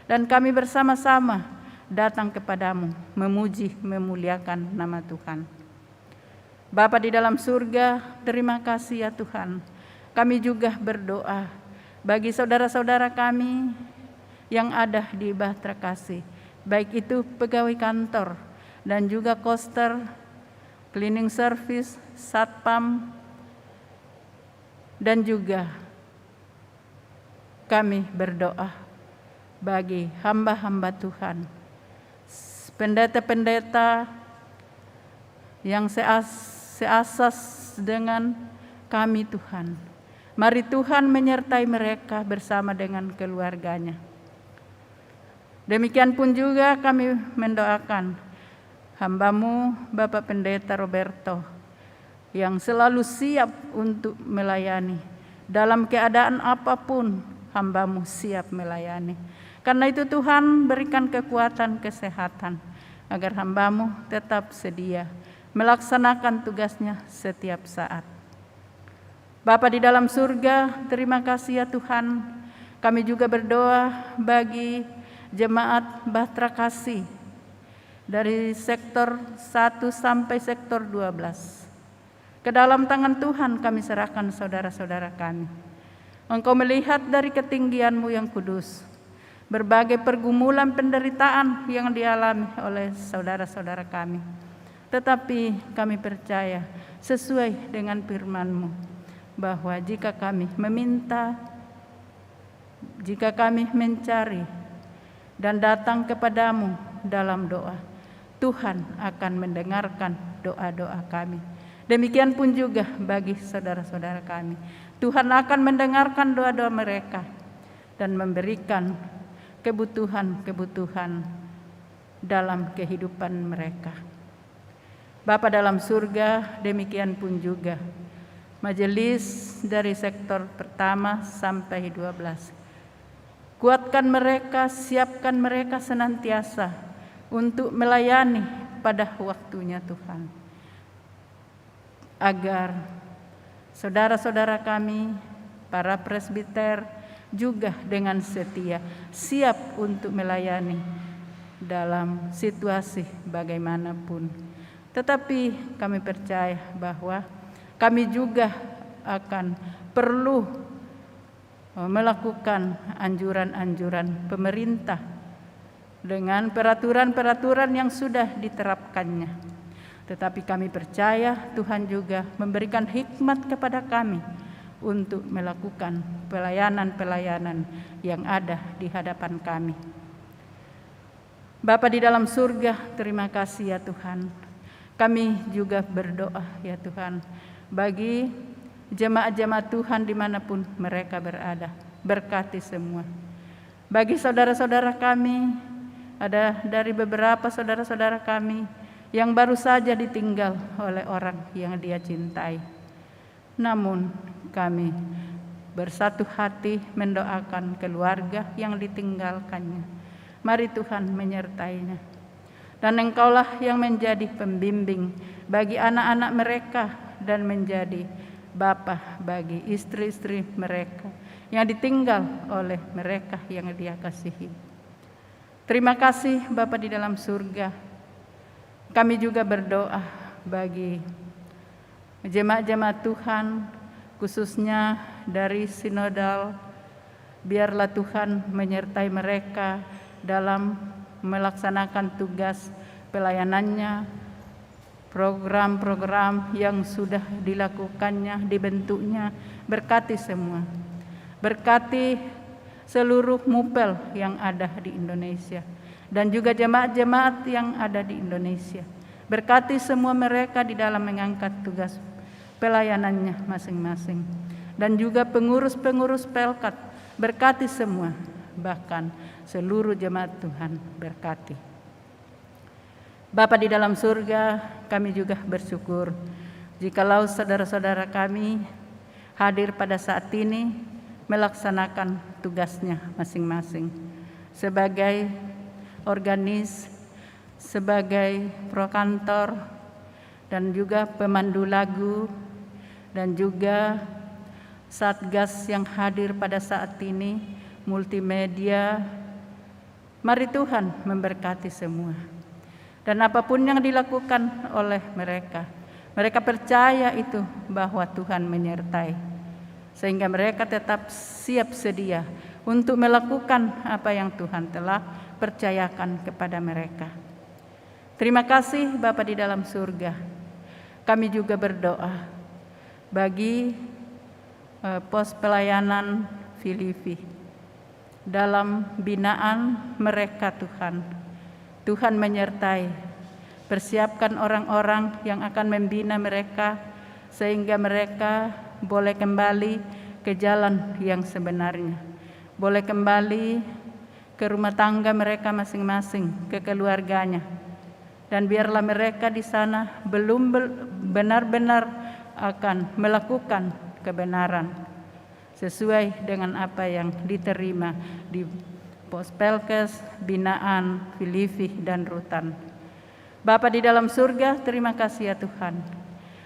Speaker 3: Dan kami bersama-sama datang kepadamu, memuji, memuliakan nama Tuhan. Bapa di dalam surga, terima kasih ya Tuhan. Kami juga berdoa bagi saudara-saudara kami yang ada di Batra Kasih, baik itu pegawai kantor dan juga koster, cleaning service, satpam, dan juga kami berdoa bagi hamba-hamba Tuhan, pendeta-pendeta yang seasas dengan kami Tuhan. Mari Tuhan menyertai mereka bersama dengan keluarganya. Demikian pun juga kami mendoakan hamba-Mu Bapak Pendeta Roberto yang selalu siap untuk melayani. Dalam keadaan apapun hamba-Mu siap melayani. Karena itu Tuhan berikan kekuatan kesehatan agar hamba-Mu tetap sedia melaksanakan tugasnya setiap saat. Bapa di dalam surga, terima kasih ya Tuhan. Kami juga berdoa bagi jemaat Batra Kasih dari sektor 1 sampai sektor 12. Ke dalam tangan Tuhan kami serahkan saudara-saudara kami. Engkau melihat dari ketinggian-Mu yang kudus berbagai pergumulan penderitaan yang dialami oleh saudara-saudara kami. Tetapi kami percaya sesuai dengan firman-Mu bahwa jika kami meminta, jika kami mencari dan datang kepadamu dalam doa, Tuhan akan mendengarkan doa-doa kami. Demikian pun juga bagi saudara-saudara kami. Tuhan akan mendengarkan doa-doa mereka dan memberikan kebutuhan-kebutuhan dalam kehidupan mereka. Bapa dalam surga, demikian pun juga majelis dari sektor pertama sampai 12. Kuatkan mereka, siapkan mereka senantiasa untuk melayani pada waktunya Tuhan. Agar saudara-saudara kami, para presbiter, juga dengan setia siap untuk melayani dalam situasi bagaimanapun. Tetapi kami percaya bahwa kami juga akan perlu melakukan anjuran-anjuran pemerintah dengan peraturan-peraturan yang sudah diterapkannya. Tetapi kami percaya Tuhan juga memberikan hikmat kepada kami untuk melakukan pelayanan-pelayanan yang ada di hadapan kami. Bapa di dalam surga, terima kasih ya Tuhan. Kami juga berdoa ya Tuhan bagi jemaat-jemaat Tuhan dimanapun mereka berada. Berkati semua. Bagi saudara-saudara kami, ada dari beberapa saudara-saudara kami yang baru saja ditinggal oleh orang yang dia cintai. Namun kami bersatu hati mendoakan keluarga yang ditinggalkannya. Mari Tuhan menyertainya. Dan Engkaulah yang menjadi pembimbing bagi anak-anak mereka dan menjadi bapa bagi istri-istri mereka yang ditinggal oleh mereka yang Dia kasihi. Terima kasih Bapa di dalam surga. Kami juga berdoa bagi jemaat-jemaat Tuhan, khususnya dari sinodal. Biarlah Tuhan menyertai mereka dalam melaksanakan tugas pelayanannya, program-program yang sudah dilakukannya, dibentuknya. Berkati semua. Berkati seluruh mupel yang ada di Indonesia dan juga jemaat-jemaat yang ada di Indonesia. Berkati semua mereka di dalam mengangkat tugas pelayanannya masing-masing. Dan juga pengurus-pengurus Pelkat, berkati semua, bahkan seluruh jemaat Tuhan berkati. Bapa di dalam surga, kami juga bersyukur jikalau saudara-saudara kami hadir pada saat ini melaksanakan tugasnya masing-masing sebagai organis, sebagai prokantor, dan juga pemandu lagu, dan juga satgas yang hadir pada saat ini, multimedia. Mari Tuhan memberkati semua. Dan apapun yang dilakukan oleh mereka, mereka percaya itu bahwa Tuhan menyertai. Sehingga mereka tetap siap sedia untuk melakukan apa yang Tuhan telah percayakan kepada mereka. Terima kasih Bapa di dalam surga. Kami juga berdoa bagi pos pelayanan Filipi dalam binaan mereka Tuhan. Tuhan menyertai, persiapkan orang-orang yang akan membina mereka sehingga mereka boleh kembali ke jalan yang sebenarnya, boleh kembali ke rumah tangga mereka masing-masing, ke keluarganya. Dan biarlah mereka di sana belum benar-benar akan melakukan kebenaran sesuai dengan apa yang diterima di Pospelkes, binaan, Filipi, dan Rutan. Bapa di dalam surga, terima kasih ya Tuhan.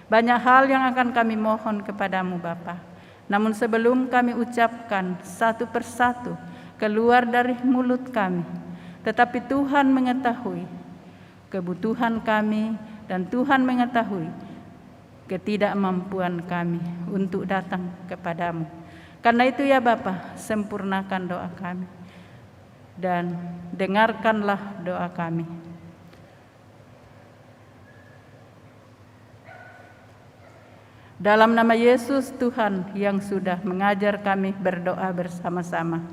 Speaker 3: Banyak hal yang akan kami mohon kepadamu Bapa. Namun sebelum kami ucapkan satu persatu keluar dari mulut kami, tetapi Tuhan mengetahui kebutuhan kami dan Tuhan mengetahui ketidakmampuan kami untuk datang kepadamu. Karena itu ya Bapa, sempurnakan doa kami dan dengarkanlah doa kami. Dalam nama Yesus Tuhan yang sudah mengajar kami berdoa bersama-sama.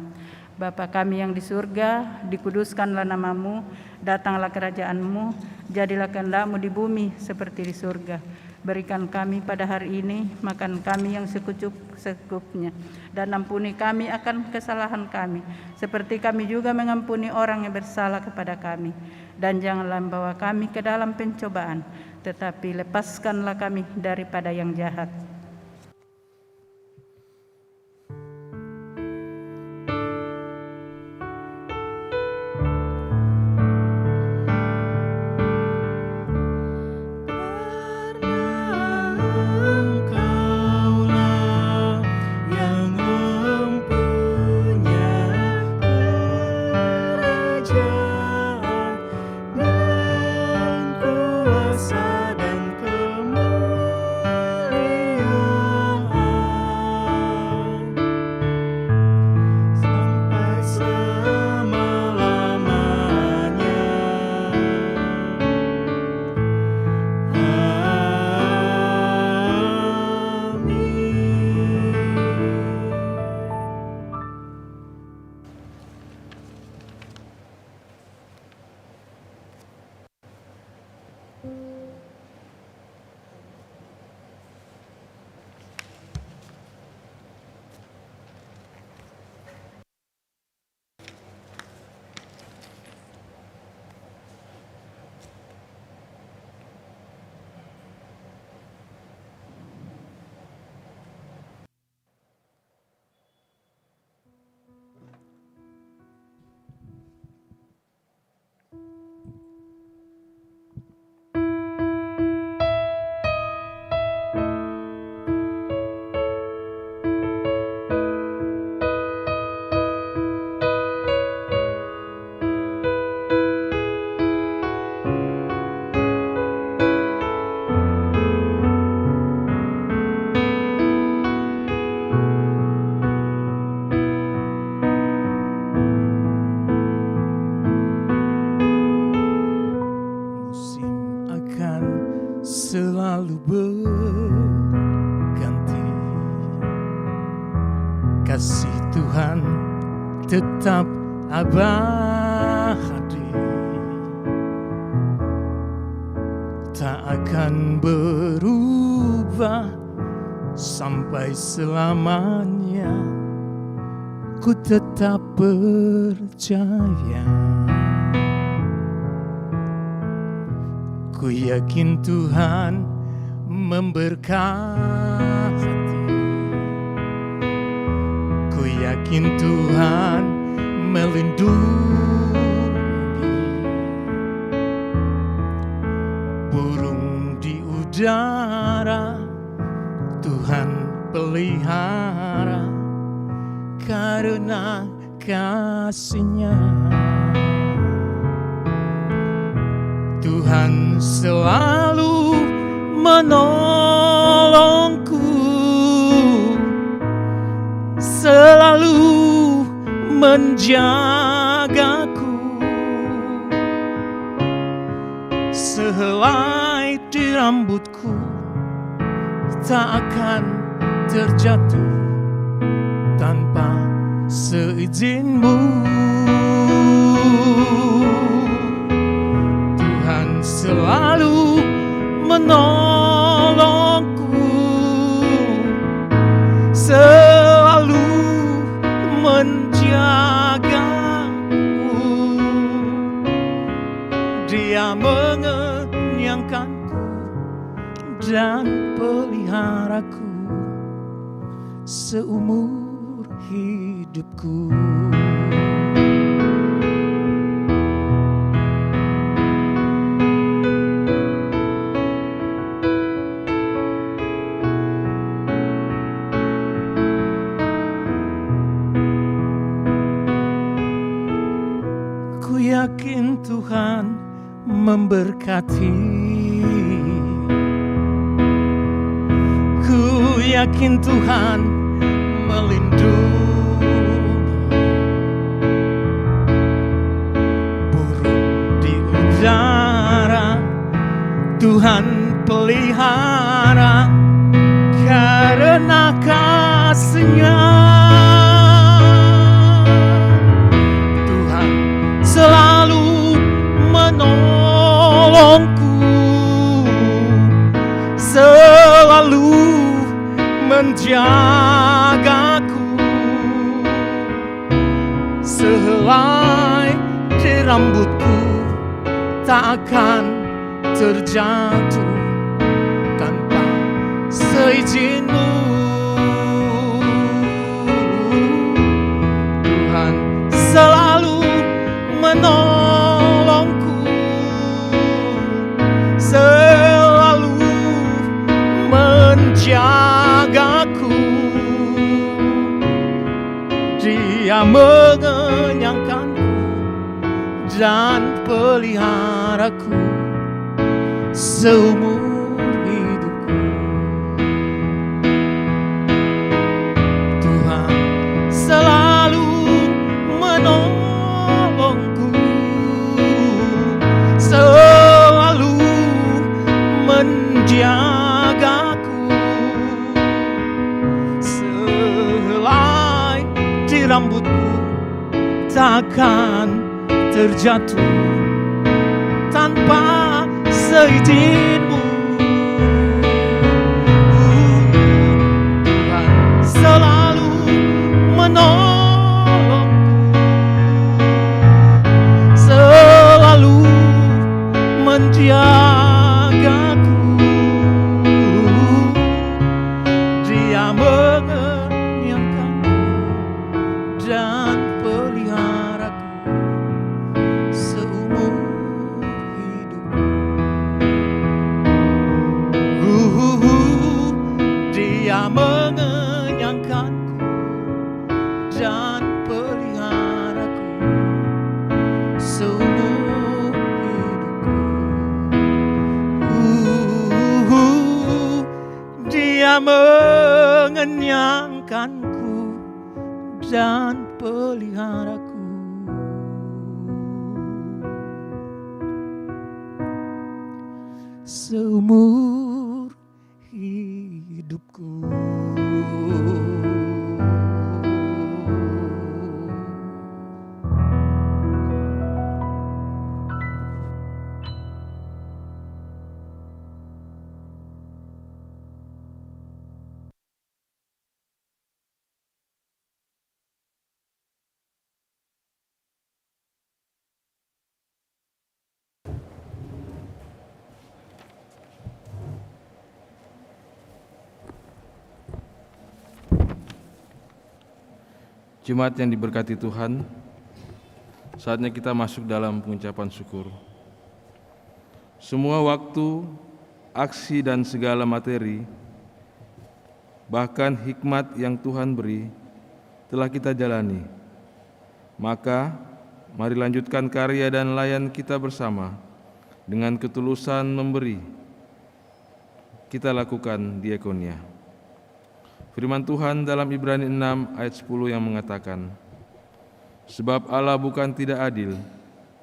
Speaker 3: Bapa kami yang di surga, dikuduskanlah namamu, datanglah kerajaanmu, jadilah kehendak-Mu di bumi seperti di surga. Berikan kami pada hari ini makan kami yang secukupnya, dan ampuni kami akan kesalahan kami, seperti kami juga mengampuni orang yang bersalah kepada kami. Dan janganlah membawa kami ke dalam pencobaan, tetapi lepaskanlah kami daripada yang jahat.
Speaker 4: Selalu berganti, kasih Tuhan tetap abadi, tak akan berubah sampai selamanya. Ku tetap percaya. Ku yakin Tuhan memberkati. Ku yakin Tuhan melindungi. Burung di udara Tuhan pelihara karena kasih-Nya. Tuhan selalu menolongku, selalu menjagaku. Sehelai di rambutku tak akan terjatuh tanpa seizin-Mu. Selalu menolongku, selalu menjagaku. Dia mengenyangkanku dan peliharaku seumur hidupku. Yakin Tuhan memberkati. yakin Tuhan melindungi. Burung di udara Tuhan pelihara karena kasih-Nya. Tuhan selalu menolongku, selalu menjagaku. Sehelai di rambutku tak akan terjatuh tanpa seizin-Mu. Tuhan selalu menolongku, selalu menjagaku. Dia mengenyangkanku dan peliharaku seumur hidupku. Tuhan selalu menolongku, selalu menjagaku. Sehelai di rambutku takkan terjatuh tanpa seizin-Mu. Tuhan selalu menolongku, selalu menjagaku. Dia mengenyangkanku dan peliharaku seumur hidupku. Dia mengenyangkanku dan peliharaku seumur hidupku. Dia mengenyangkanku dan peliharaku seumur hidupku.
Speaker 5: Jemaat yang diberkati Tuhan, saatnya kita masuk dalam pengucapan syukur. Semua waktu, aksi dan segala materi, bahkan hikmat yang Tuhan beri, telah kita jalani. Maka, mari lanjutkan karya dan layan kita bersama, dengan ketulusan memberi. Kita lakukan diakonia. Firman Tuhan dalam Ibrani 6 ayat 10 yang mengatakan, sebab Allah bukan tidak adil,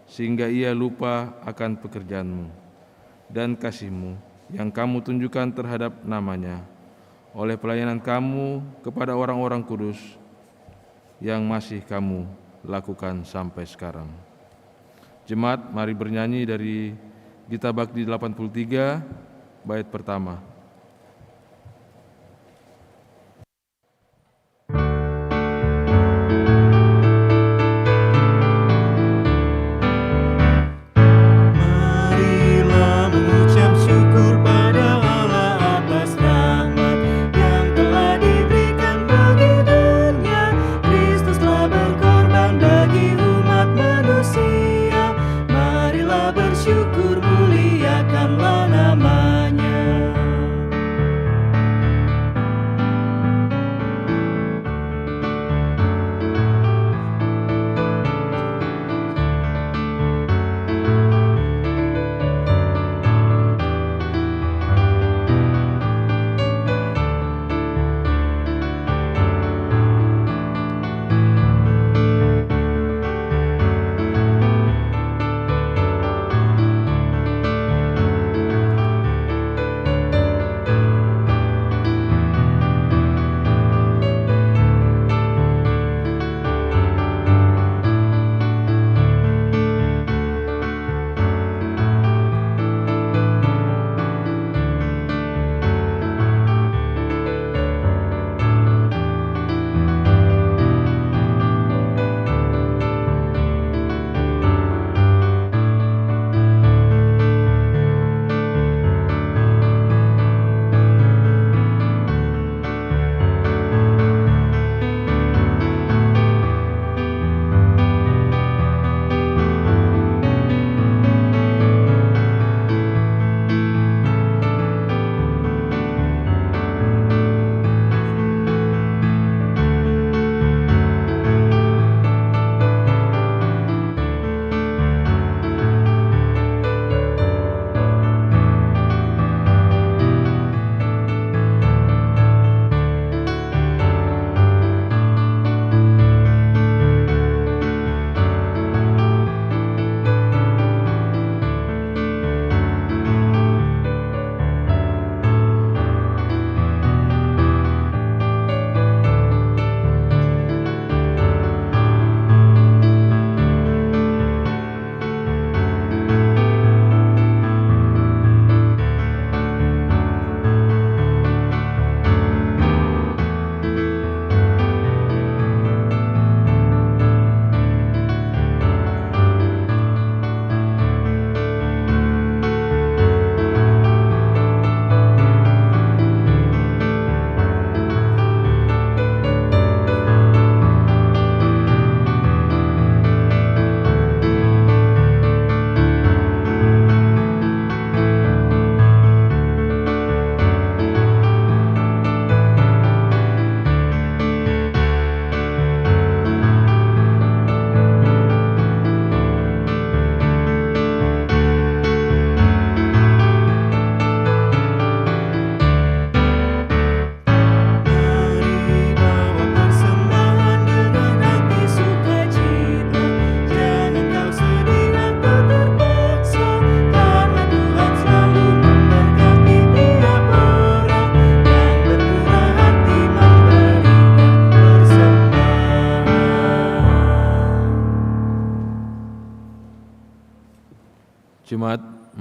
Speaker 5: sehingga Ia lupa akan pekerjaanmu dan kasih-Mu yang kamu tunjukkan terhadap nama-Nya, oleh pelayanan kamu kepada orang-orang kudus yang masih kamu lakukan sampai sekarang. Jemaat, mari bernyanyi dari Gita Bakti 83, bait pertama.
Speaker 4: Bersyukur, muliakanlah nama-Nya.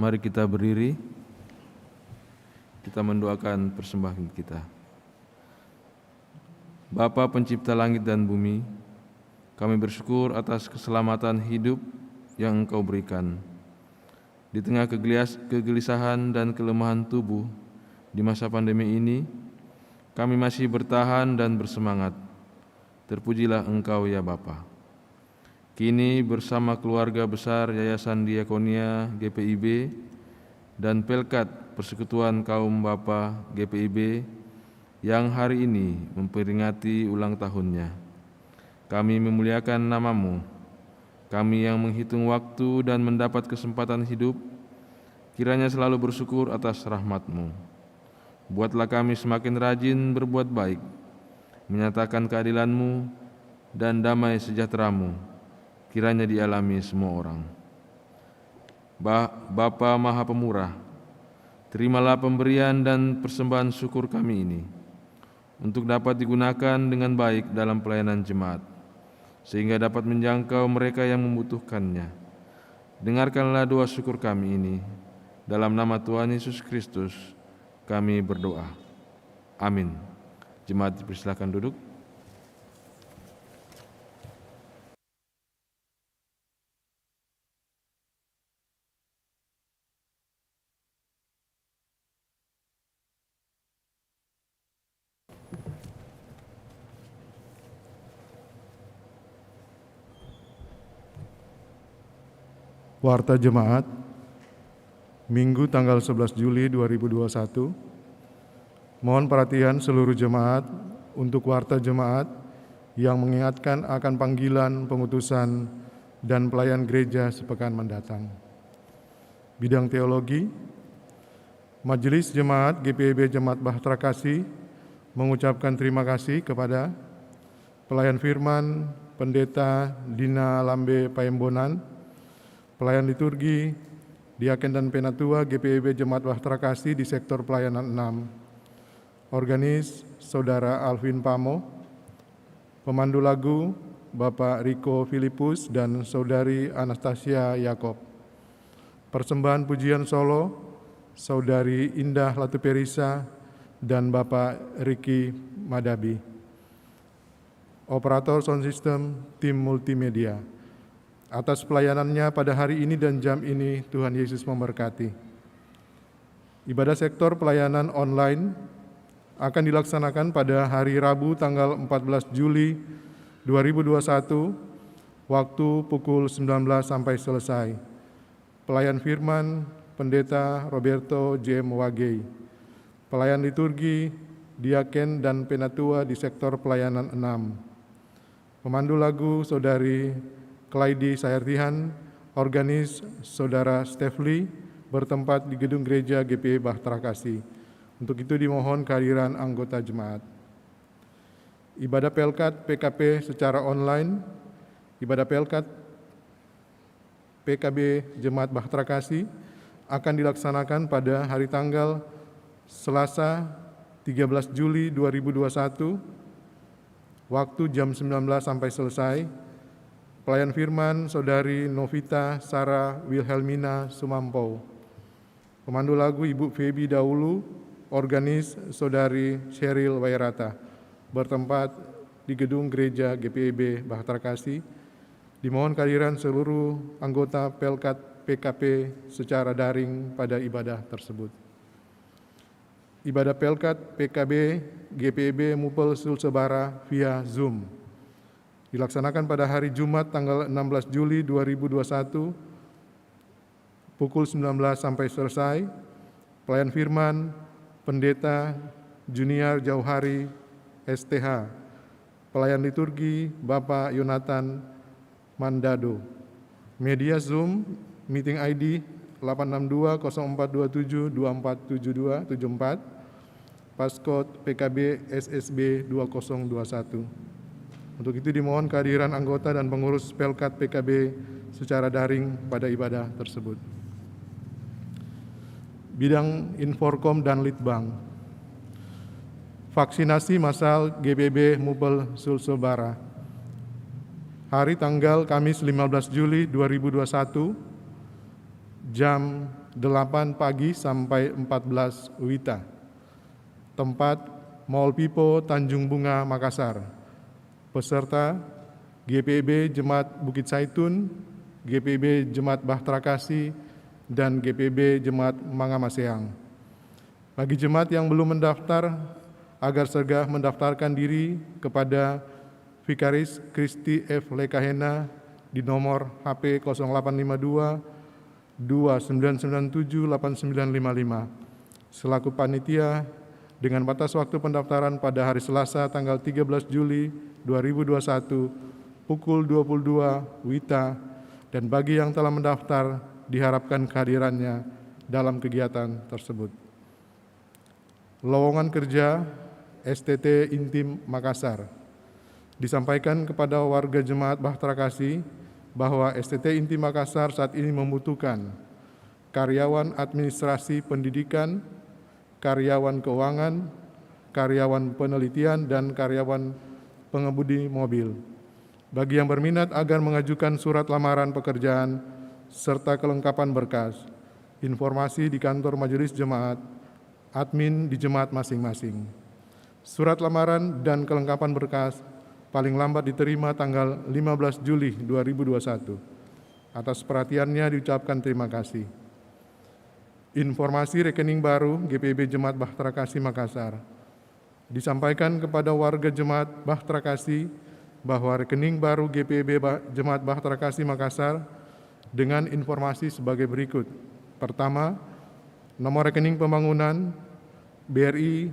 Speaker 5: Mari kita berdiri, kita mendoakan persembahan kita. Bapa Pencipta langit dan bumi, kami bersyukur atas keselamatan hidup yang Engkau berikan. Di tengah kegelisahan dan kelemahan tubuh di masa pandemi ini, kami masih bertahan dan bersemangat. Terpujilah Engkau ya Bapa. Kini bersama keluarga besar Yayasan Diakonia GPIB dan Pelkat Persekutuan Kaum Bapa GPIB yang hari ini memperingati ulang tahunnya, kami memuliakan nama-Mu. Kami yang menghitung waktu dan mendapat kesempatan hidup, kiranya selalu bersyukur atas rahmat-Mu. Buatlah kami semakin rajin berbuat baik, menyatakan keadilan-Mu dan damai sejahtera-Mu kiranya dialami semua orang. Bapa Maha Pemurah, terimalah pemberian dan persembahan syukur kami ini untuk dapat digunakan dengan baik dalam pelayanan jemaat, sehingga dapat menjangkau mereka yang membutuhkannya. Dengarkanlah doa syukur kami ini. Dalam nama Tuhan Yesus Kristus kami berdoa. Amin. Jemaat dipersilakan duduk.
Speaker 2: Warta Jemaat, Minggu tanggal 11 Juli 2021. Mohon perhatian seluruh jemaat untuk Warta Jemaat yang mengingatkan akan panggilan pengutusan dan pelayan gereja sepekan mendatang. Bidang teologi, Majelis Jemaat GPIB Jemaat Bahtera Kasih mengucapkan terima kasih kepada pelayan firman Pendeta Dina Lambe Paembonan, pelayan liturgi, diaken dan penatua GPIB Jemaat Bahtera Kasih di sektor pelayanan 6, organis Saudara Alvin Pamo, pemandu lagu Bapak Riko Filipus dan Saudari Anastasia Yakob, persembahan pujian solo Saudari Indah Latuperisa dan Bapak Riki Madabi, operator sound system tim multimedia. Atas pelayanannya pada hari ini dan jam ini, Tuhan Yesus memberkati. Ibadah sektor pelayanan online akan dilaksanakan pada hari Rabu tanggal 14 Juli 2021, waktu pukul 19 sampai selesai. Pelayan firman Pendeta Roberto J.M. Wagei. Pelayan liturgi, diaken dan penatua di sektor pelayanan 6. Pemandu lagu Saudari Klaidi Sayartihan, organis Saudara Stefli, bertempat di gedung gereja GPI Bahtera Kasih. Untuk itu dimohon kehadiran anggota jemaat. Ibadah Pelkat PKP secara online, ibadah Pelkat PKB Jemaat Bahtera Kasih akan dilaksanakan pada hari tanggal Selasa 13 Juli 2021, waktu jam 19 sampai selesai. Pelayan firman Saudari Novita Sarah Wilhelmina Sumampau. Pemandu lagu Ibu Febi Daulu, organis Saudari Sheryl Wairata, bertempat di gedung gereja GPIB Bahtera Kasih. Dimohon kehadiran seluruh anggota Pelkat PKP secara daring pada ibadah tersebut. Ibadah Pelkat PKB GPIB Mupel Sulsebara via Zoom dilaksanakan pada hari Jumat tanggal 16 Juli 2021 pukul 19 sampai selesai. Pelayan firman Pendeta Junior Jauhari STH. Pelayan liturgi Bapak Yonatan Mandado. Media Zoom meeting ID 8620427247274, passcode PKB SSB 2021. Untuk itu dimohon kehadiran anggota dan pengurus Pelkat PKB secara daring pada ibadah tersebut. Bidang Inforkom dan Litbang. Vaksinasi massal GPIB Mupel Sulsebara. Hari tanggal Kamis 15 Juli 2021, jam 8 pagi sampai 14 WITA. Tempat Mall Pipo, Tanjung Bunga, Makassar. Peserta GPIB Jemaat Bukit Saitun, GPIB Jemaat Bahtera Kasih, dan GPIB Jemaat Mangamaseang. Bagi jemaat yang belum mendaftar, agar segera mendaftarkan diri kepada Vikaris Kristi F. Lekahena di nomor HP 0852 2997 8955 selaku panitia dengan batas waktu pendaftaran pada hari Selasa tanggal 13 Juli 2021 pukul 22 WITA, dan bagi yang telah mendaftar diharapkan kehadirannya dalam kegiatan tersebut. Lowongan kerja STT Intim Makassar. Disampaikan kepada warga Jemaat Bahtera Kasih bahwa STT Intim Makassar saat ini membutuhkan karyawan administrasi pendidikan, karyawan keuangan, karyawan penelitian, dan karyawan pengemudi mobil. Bagi yang berminat agar mengajukan surat lamaran pekerjaan serta kelengkapan berkas, informasi di kantor Majelis Jemaat, admin di jemaat masing-masing. Surat lamaran dan kelengkapan berkas paling lambat diterima tanggal 15 Juli 2021. Atas perhatiannya diucapkan terima kasih. Informasi rekening baru GPIB Jemaat Bahtera Kasih Makassar. Disampaikan kepada warga Jemaat Bahtera Kasih bahwa rekening baru GPIB Jemaat Bahtera Kasih Makassar dengan informasi sebagai berikut. Pertama, nomor rekening pembangunan BRI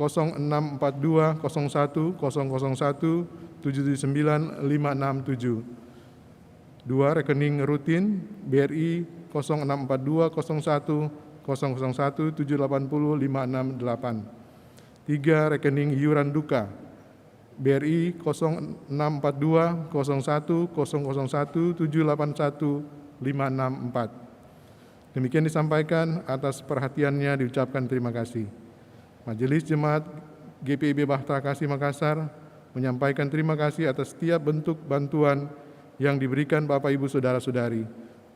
Speaker 2: 06420100179567. 2. Rekening rutin BRI 064201001780,568. 3. Rekening iuran duka BRI 064201001781,564. Demikian disampaikan, atas perhatiannya diucapkan terima kasih. Majelis Jemaat GPIB Bahtera Kasih Makassar menyampaikan terima kasih atas setiap bentuk bantuan yang diberikan Bapak Ibu Saudara-saudari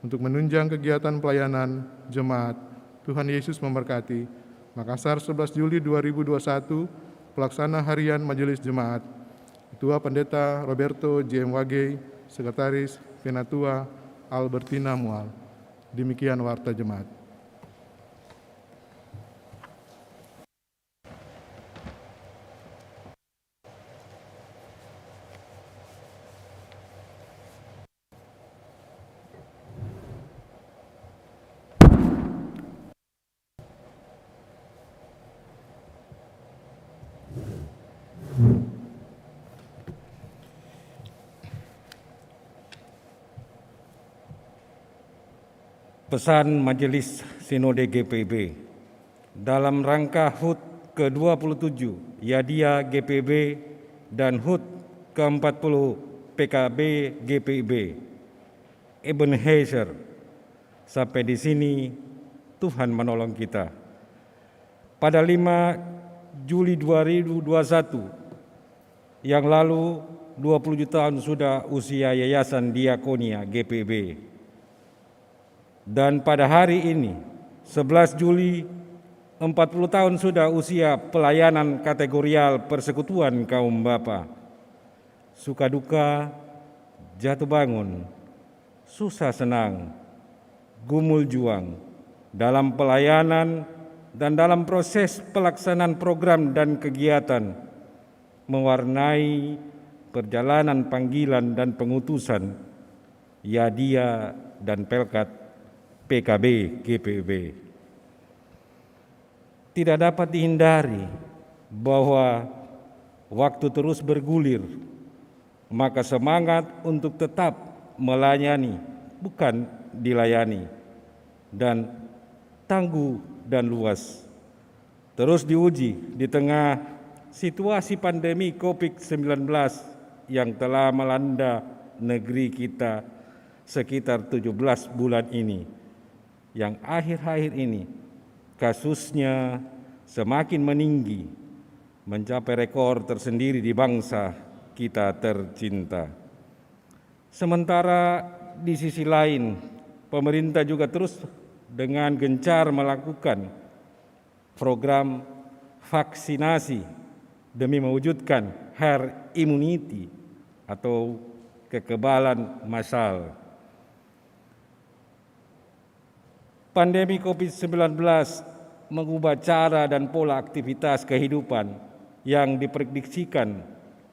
Speaker 2: untuk menunjang kegiatan pelayanan jemaat. Tuhan Yesus memberkati. Makassar, 11 Juli 2021, Pelaksana Harian Majelis Jemaat. Ketua Pendeta Roberto JMWG, Sekretaris Penatua Albertina Mual. Demikian warta jemaat.
Speaker 6: Pesan Majelis Sinode GPIB dalam rangka HUT ke-27 Yadia GPIB dan HUT ke-40 PKB GPIB. Ebenezer, sampai di sini Tuhan menolong kita. Pada 5 Juli 2021 yang lalu 27 tahun sudah usia Yayasan Diakonia GPIB. Dan pada hari ini, 11 Juli, 40 tahun sudah usia pelayanan kategorial Persekutuan Kaum Bapa. Suka duka, jatuh bangun, susah senang, gumul juang dalam pelayanan dan dalam proses pelaksanaan program dan kegiatan mewarnai perjalanan panggilan dan pengutusan Yadia dan Pelkat PKB GPIB. Tidak dapat dihindari bahwa waktu terus bergulir, maka semangat untuk tetap melayani bukan dilayani, dan tangguh dan luas terus diuji di tengah situasi pandemi COVID-19 yang telah melanda negeri kita sekitar 17 bulan ini, yang akhir-akhir ini kasusnya semakin meninggi, mencapai rekor tersendiri di bangsa kita tercinta. Sementara di sisi lain, pemerintah juga terus dengan gencar melakukan program vaksinasi demi mewujudkan herd immunity atau kekebalan massal. Pandemi COVID-19 mengubah cara dan pola aktivitas kehidupan yang diprediksikan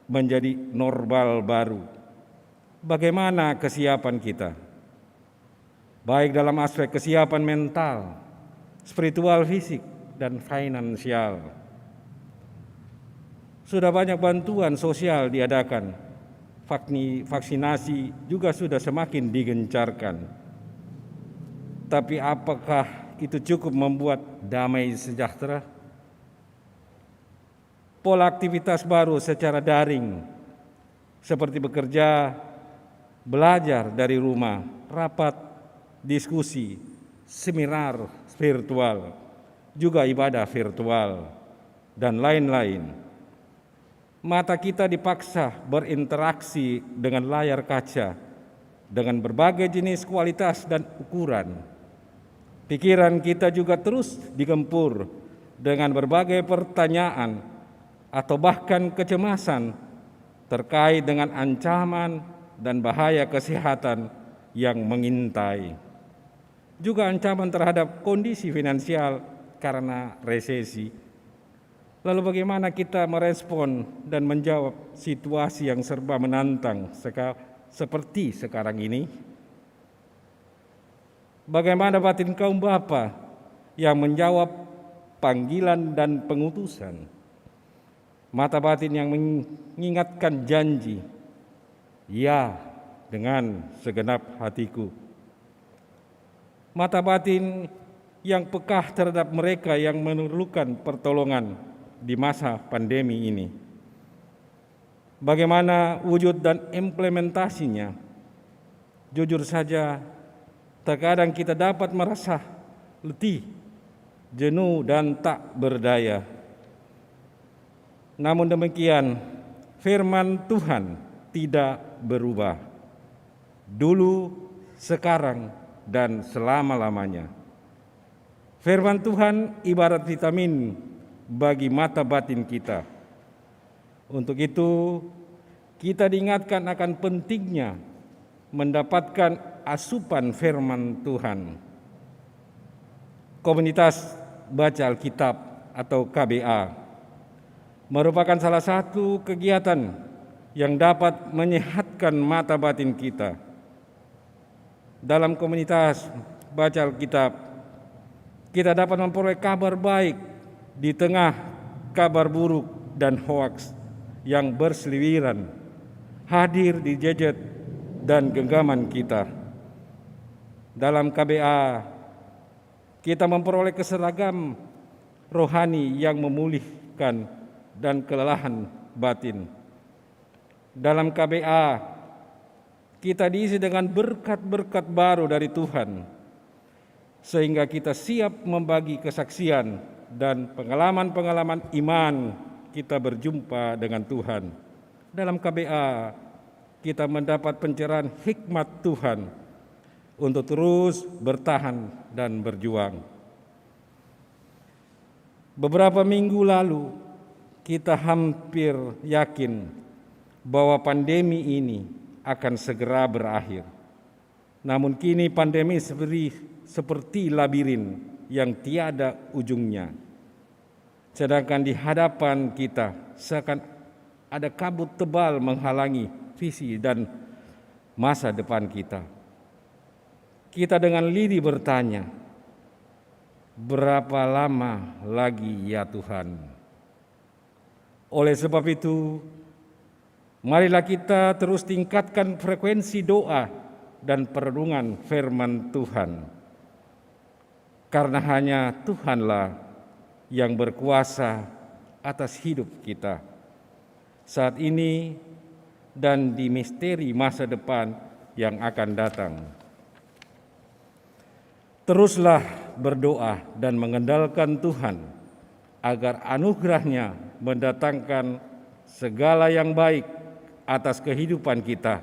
Speaker 6: menjadi normal baru. Bagaimana kesiapan kita? Baik dalam aspek kesiapan mental, spiritual, fisik, dan finansial. Sudah banyak bantuan sosial diadakan. Vaksinasi juga sudah semakin digencarkan. Tapi apakah itu cukup membuat damai sejahtera? Pola aktivitas baru secara daring, seperti bekerja, belajar dari rumah, rapat, diskusi, seminar virtual, juga ibadah virtual, dan lain-lain. Mata kita dipaksa berinteraksi dengan layar kaca, dengan berbagai jenis kualitas dan ukuran. Pikiran kita juga terus digempur dengan berbagai pertanyaan atau bahkan kecemasan terkait dengan ancaman dan bahaya kesehatan yang mengintai. Juga ancaman terhadap kondisi finansial karena resesi. Lalu bagaimana kita merespon dan menjawab situasi yang serba menantang seperti sekarang ini? Bagaimana batin kaum bapa yang menjawab panggilan dan pengutusan? Mata batin yang mengingatkan janji, ya dengan segenap hatiku. Mata batin yang peka terhadap mereka yang memerlukan pertolongan di masa pandemi ini. Bagaimana wujud dan implementasinya? Jujur saja, terkadang kita dapat merasa letih, jenuh, dan tak berdaya. Namun demikian, firman Tuhan tidak berubah. Dulu, sekarang, dan selama-lamanya. Firman Tuhan ibarat vitamin bagi mata batin kita. Untuk itu, kita diingatkan akan pentingnya mendapatkan asupan firman Tuhan. Komunitas Baca Alkitab atau KBA merupakan salah satu kegiatan yang dapat menyehatkan mata batin kita. Dalam komunitas Baca Alkitab, kita dapat memperoleh kabar baik di tengah kabar buruk dan hoaks yang berseliweran hadir di gadget dan genggaman kita. Dalam KBA, kita memperoleh keseragam rohani yang memulihkan dan kelelahan batin. Dalam KBA, kita diisi dengan berkat-berkat baru dari Tuhan, sehingga kita siap membagi kesaksian dan pengalaman-pengalaman iman kita berjumpa dengan Tuhan. Dalam KBA, kita mendapat pencerahan hikmat Tuhan untuk terus bertahan dan berjuang. Beberapa minggu lalu, kita hampir yakin bahwa pandemi ini akan segera berakhir. Namun kini pandemi seperti labirin yang tiada ujungnya. Sedangkan di hadapan kita seakan ada kabut tebal menghalangi visi dan masa depan kita. Kita dengan lirih bertanya, berapa lama lagi ya Tuhan? Oleh sebab itu, marilah kita terus tingkatkan frekuensi doa dan perenungan firman Tuhan. Karena hanya Tuhanlah yang berkuasa atas hidup kita saat ini dan di misteri masa depan yang akan datang. Teruslah berdoa dan mengandalkan Tuhan agar anugerah-Nya mendatangkan segala yang baik atas kehidupan kita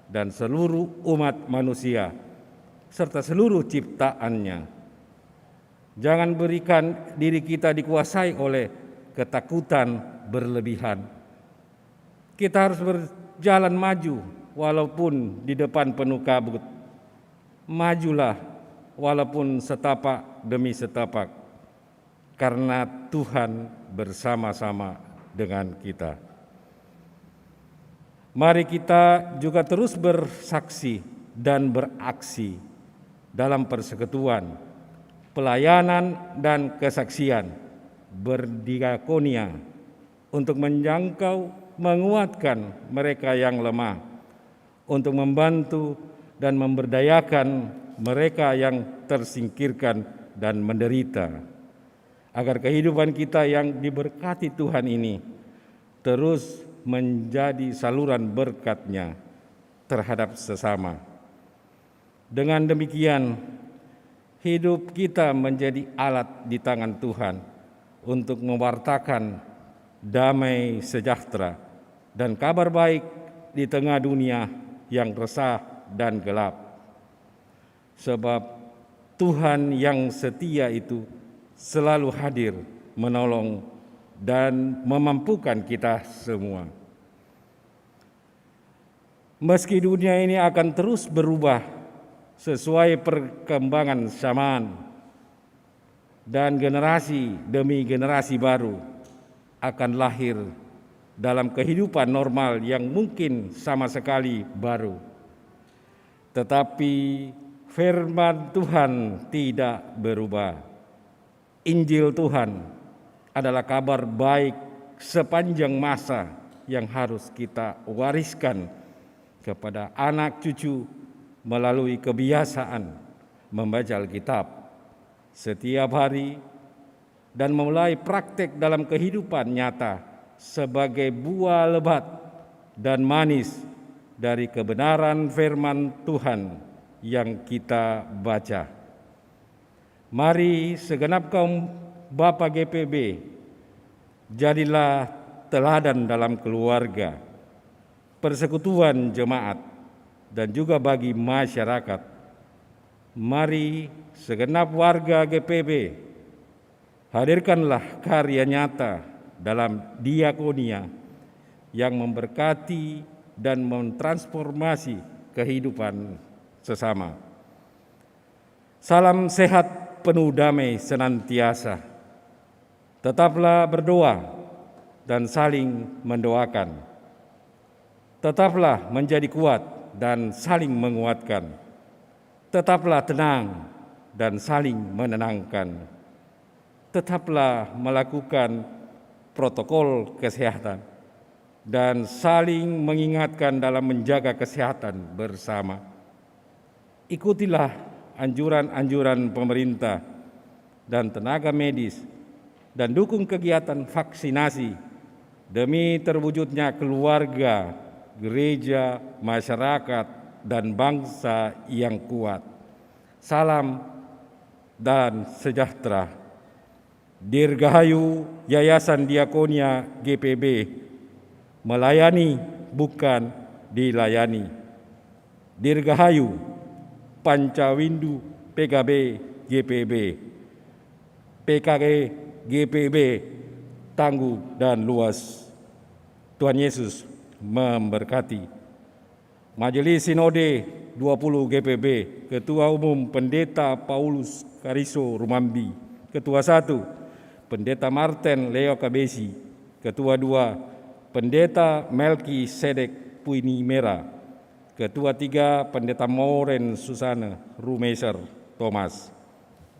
Speaker 6: dan seluruh umat manusia serta seluruh ciptaan-Nya. Jangan berikan diri kita dikuasai oleh ketakutan berlebihan. Kita harus berjalan maju walaupun di depan penuh kabut. Majulah walaupun setapak demi setapak, karena Tuhan bersama-sama dengan kita. Mari kita juga terus bersaksi dan beraksi dalam persekutuan, pelayanan dan kesaksian, berdiakonia untuk menjangkau, menguatkan mereka yang lemah, untuk membantu dan memberdayakan mereka yang tersingkirkan dan menderita, agar kehidupan kita yang diberkati Tuhan ini terus menjadi saluran berkat-Nya terhadap sesama. Dengan demikian, hidup kita menjadi alat di tangan Tuhan untuk mewartakan damai sejahtera dan kabar baik di tengah dunia yang resah dan gelap. Sebab Tuhan yang setia itu selalu hadir menolong dan memampukan kita semua. Meski dunia ini akan terus berubah sesuai perkembangan zaman, dan generasi demi generasi baru akan lahir dalam kehidupan normal yang mungkin sama sekali baru. Tetapi firman Tuhan tidak berubah. Injil Tuhan adalah kabar baik sepanjang masa yang harus kita wariskan kepada anak cucu melalui kebiasaan membaca Alkitab setiap hari dan memulai praktek dalam kehidupan nyata sebagai buah lebat dan manis dari kebenaran firman Tuhan yang kita baca. Mari segenap kaum Bapak GPB, jadilah teladan dalam keluarga, persekutuan jemaat, dan juga bagi masyarakat. Mari segenap warga GPB, hadirkanlah karya nyata dalam diakonia yang memberkati dan mentransformasi kehidupan sesama. Salam sehat penuh damai senantiasa. Tetaplah berdoa dan saling mendoakan. Tetaplah menjadi kuat dan saling menguatkan. Tetaplah tenang dan saling menenangkan. Tetaplah melakukan protokol kesehatan dan saling mengingatkan dalam menjaga kesehatan bersama. Ikutilah anjuran-anjuran pemerintah dan tenaga medis dan dukung kegiatan vaksinasi demi terwujudnya keluarga, gereja, masyarakat, dan bangsa yang kuat. Salam dan sejahtera. Dirgahayu Yayasan Diakonia GPB, melayani bukan dilayani. Dirgahayu Pancawindu PKB GPB, PKG GPB tangguh dan luas. Tuhan Yesus memberkati. Majelis Sinode 20 GPB, Ketua Umum Pendeta Paulus Kariso Rumambi, Ketua 1 Pendeta Martin Leo Kabesi, Ketua 2 Pendeta Melki Sedek Puini Mera, Ketua 3 Pendeta Moren Susana Rumeser Thomas,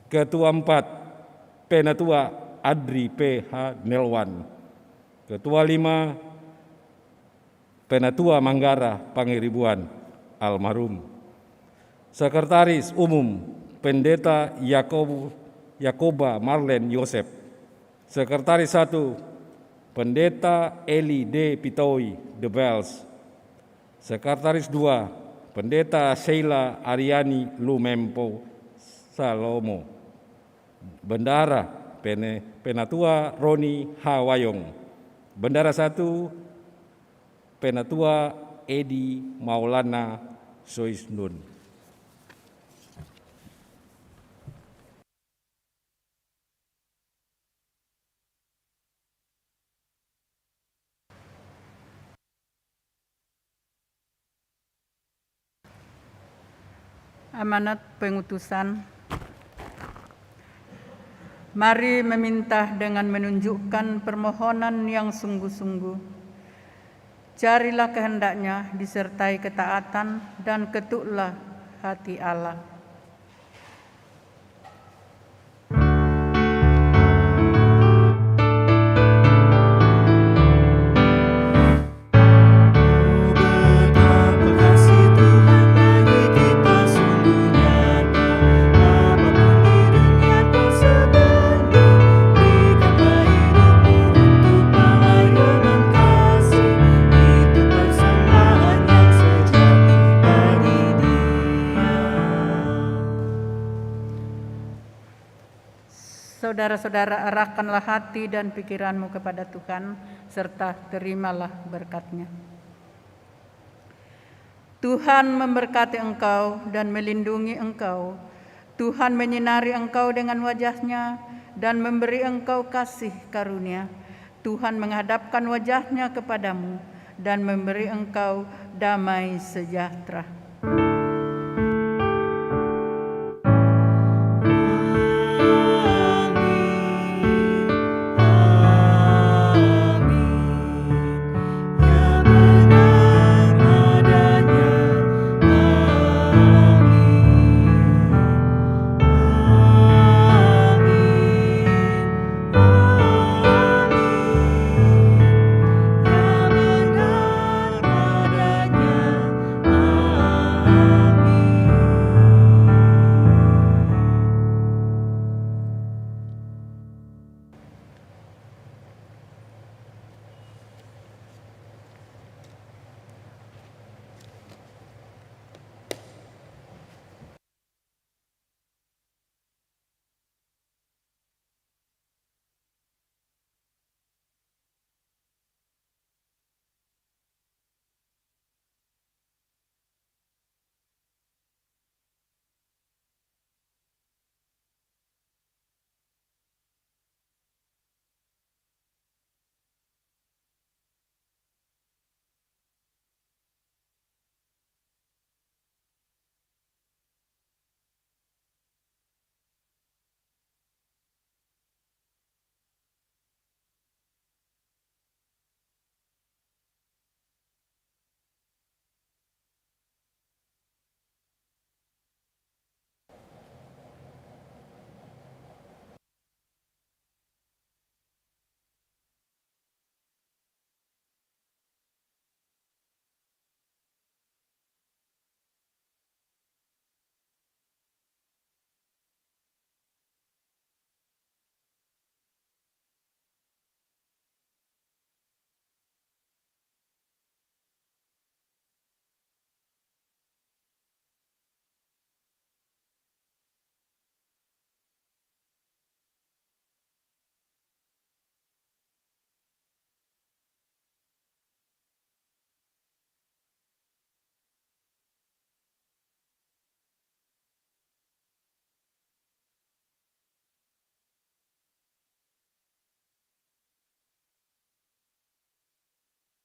Speaker 6: Ketua 4 Penatua Adri P.H. Nelwan, Ketua 5 Penatua Manggara Pangeribuan almarhum, Sekretaris Umum Pendeta Yakoba Marlen Yosep, Sekretaris 1 Pendeta Eli D. Pitoi The Bells, Sekretaris 2 Pendeta Sheila Ariani Lumempo Salomo, Bendara Penatua Roni Hawayong, Bendara 1 Penatua Edi Maulana Soisnun.
Speaker 3: Amanat pengutusan. Mari meminta dengan menunjukkan permohonan yang sungguh-sungguh. Carilah kehendaknya disertai ketaatan dan ketuklah hati Allah. Saudara-saudara, arahkanlah hati dan pikiranmu kepada Tuhan, serta terimalah berkat-Nya. Tuhan memberkati engkau dan melindungi engkau. Tuhan menyinari engkau dengan wajah-Nya dan memberi engkau kasih karunia. Tuhan menghadapkan wajah-Nya kepadamu dan memberi engkau damai sejahtera.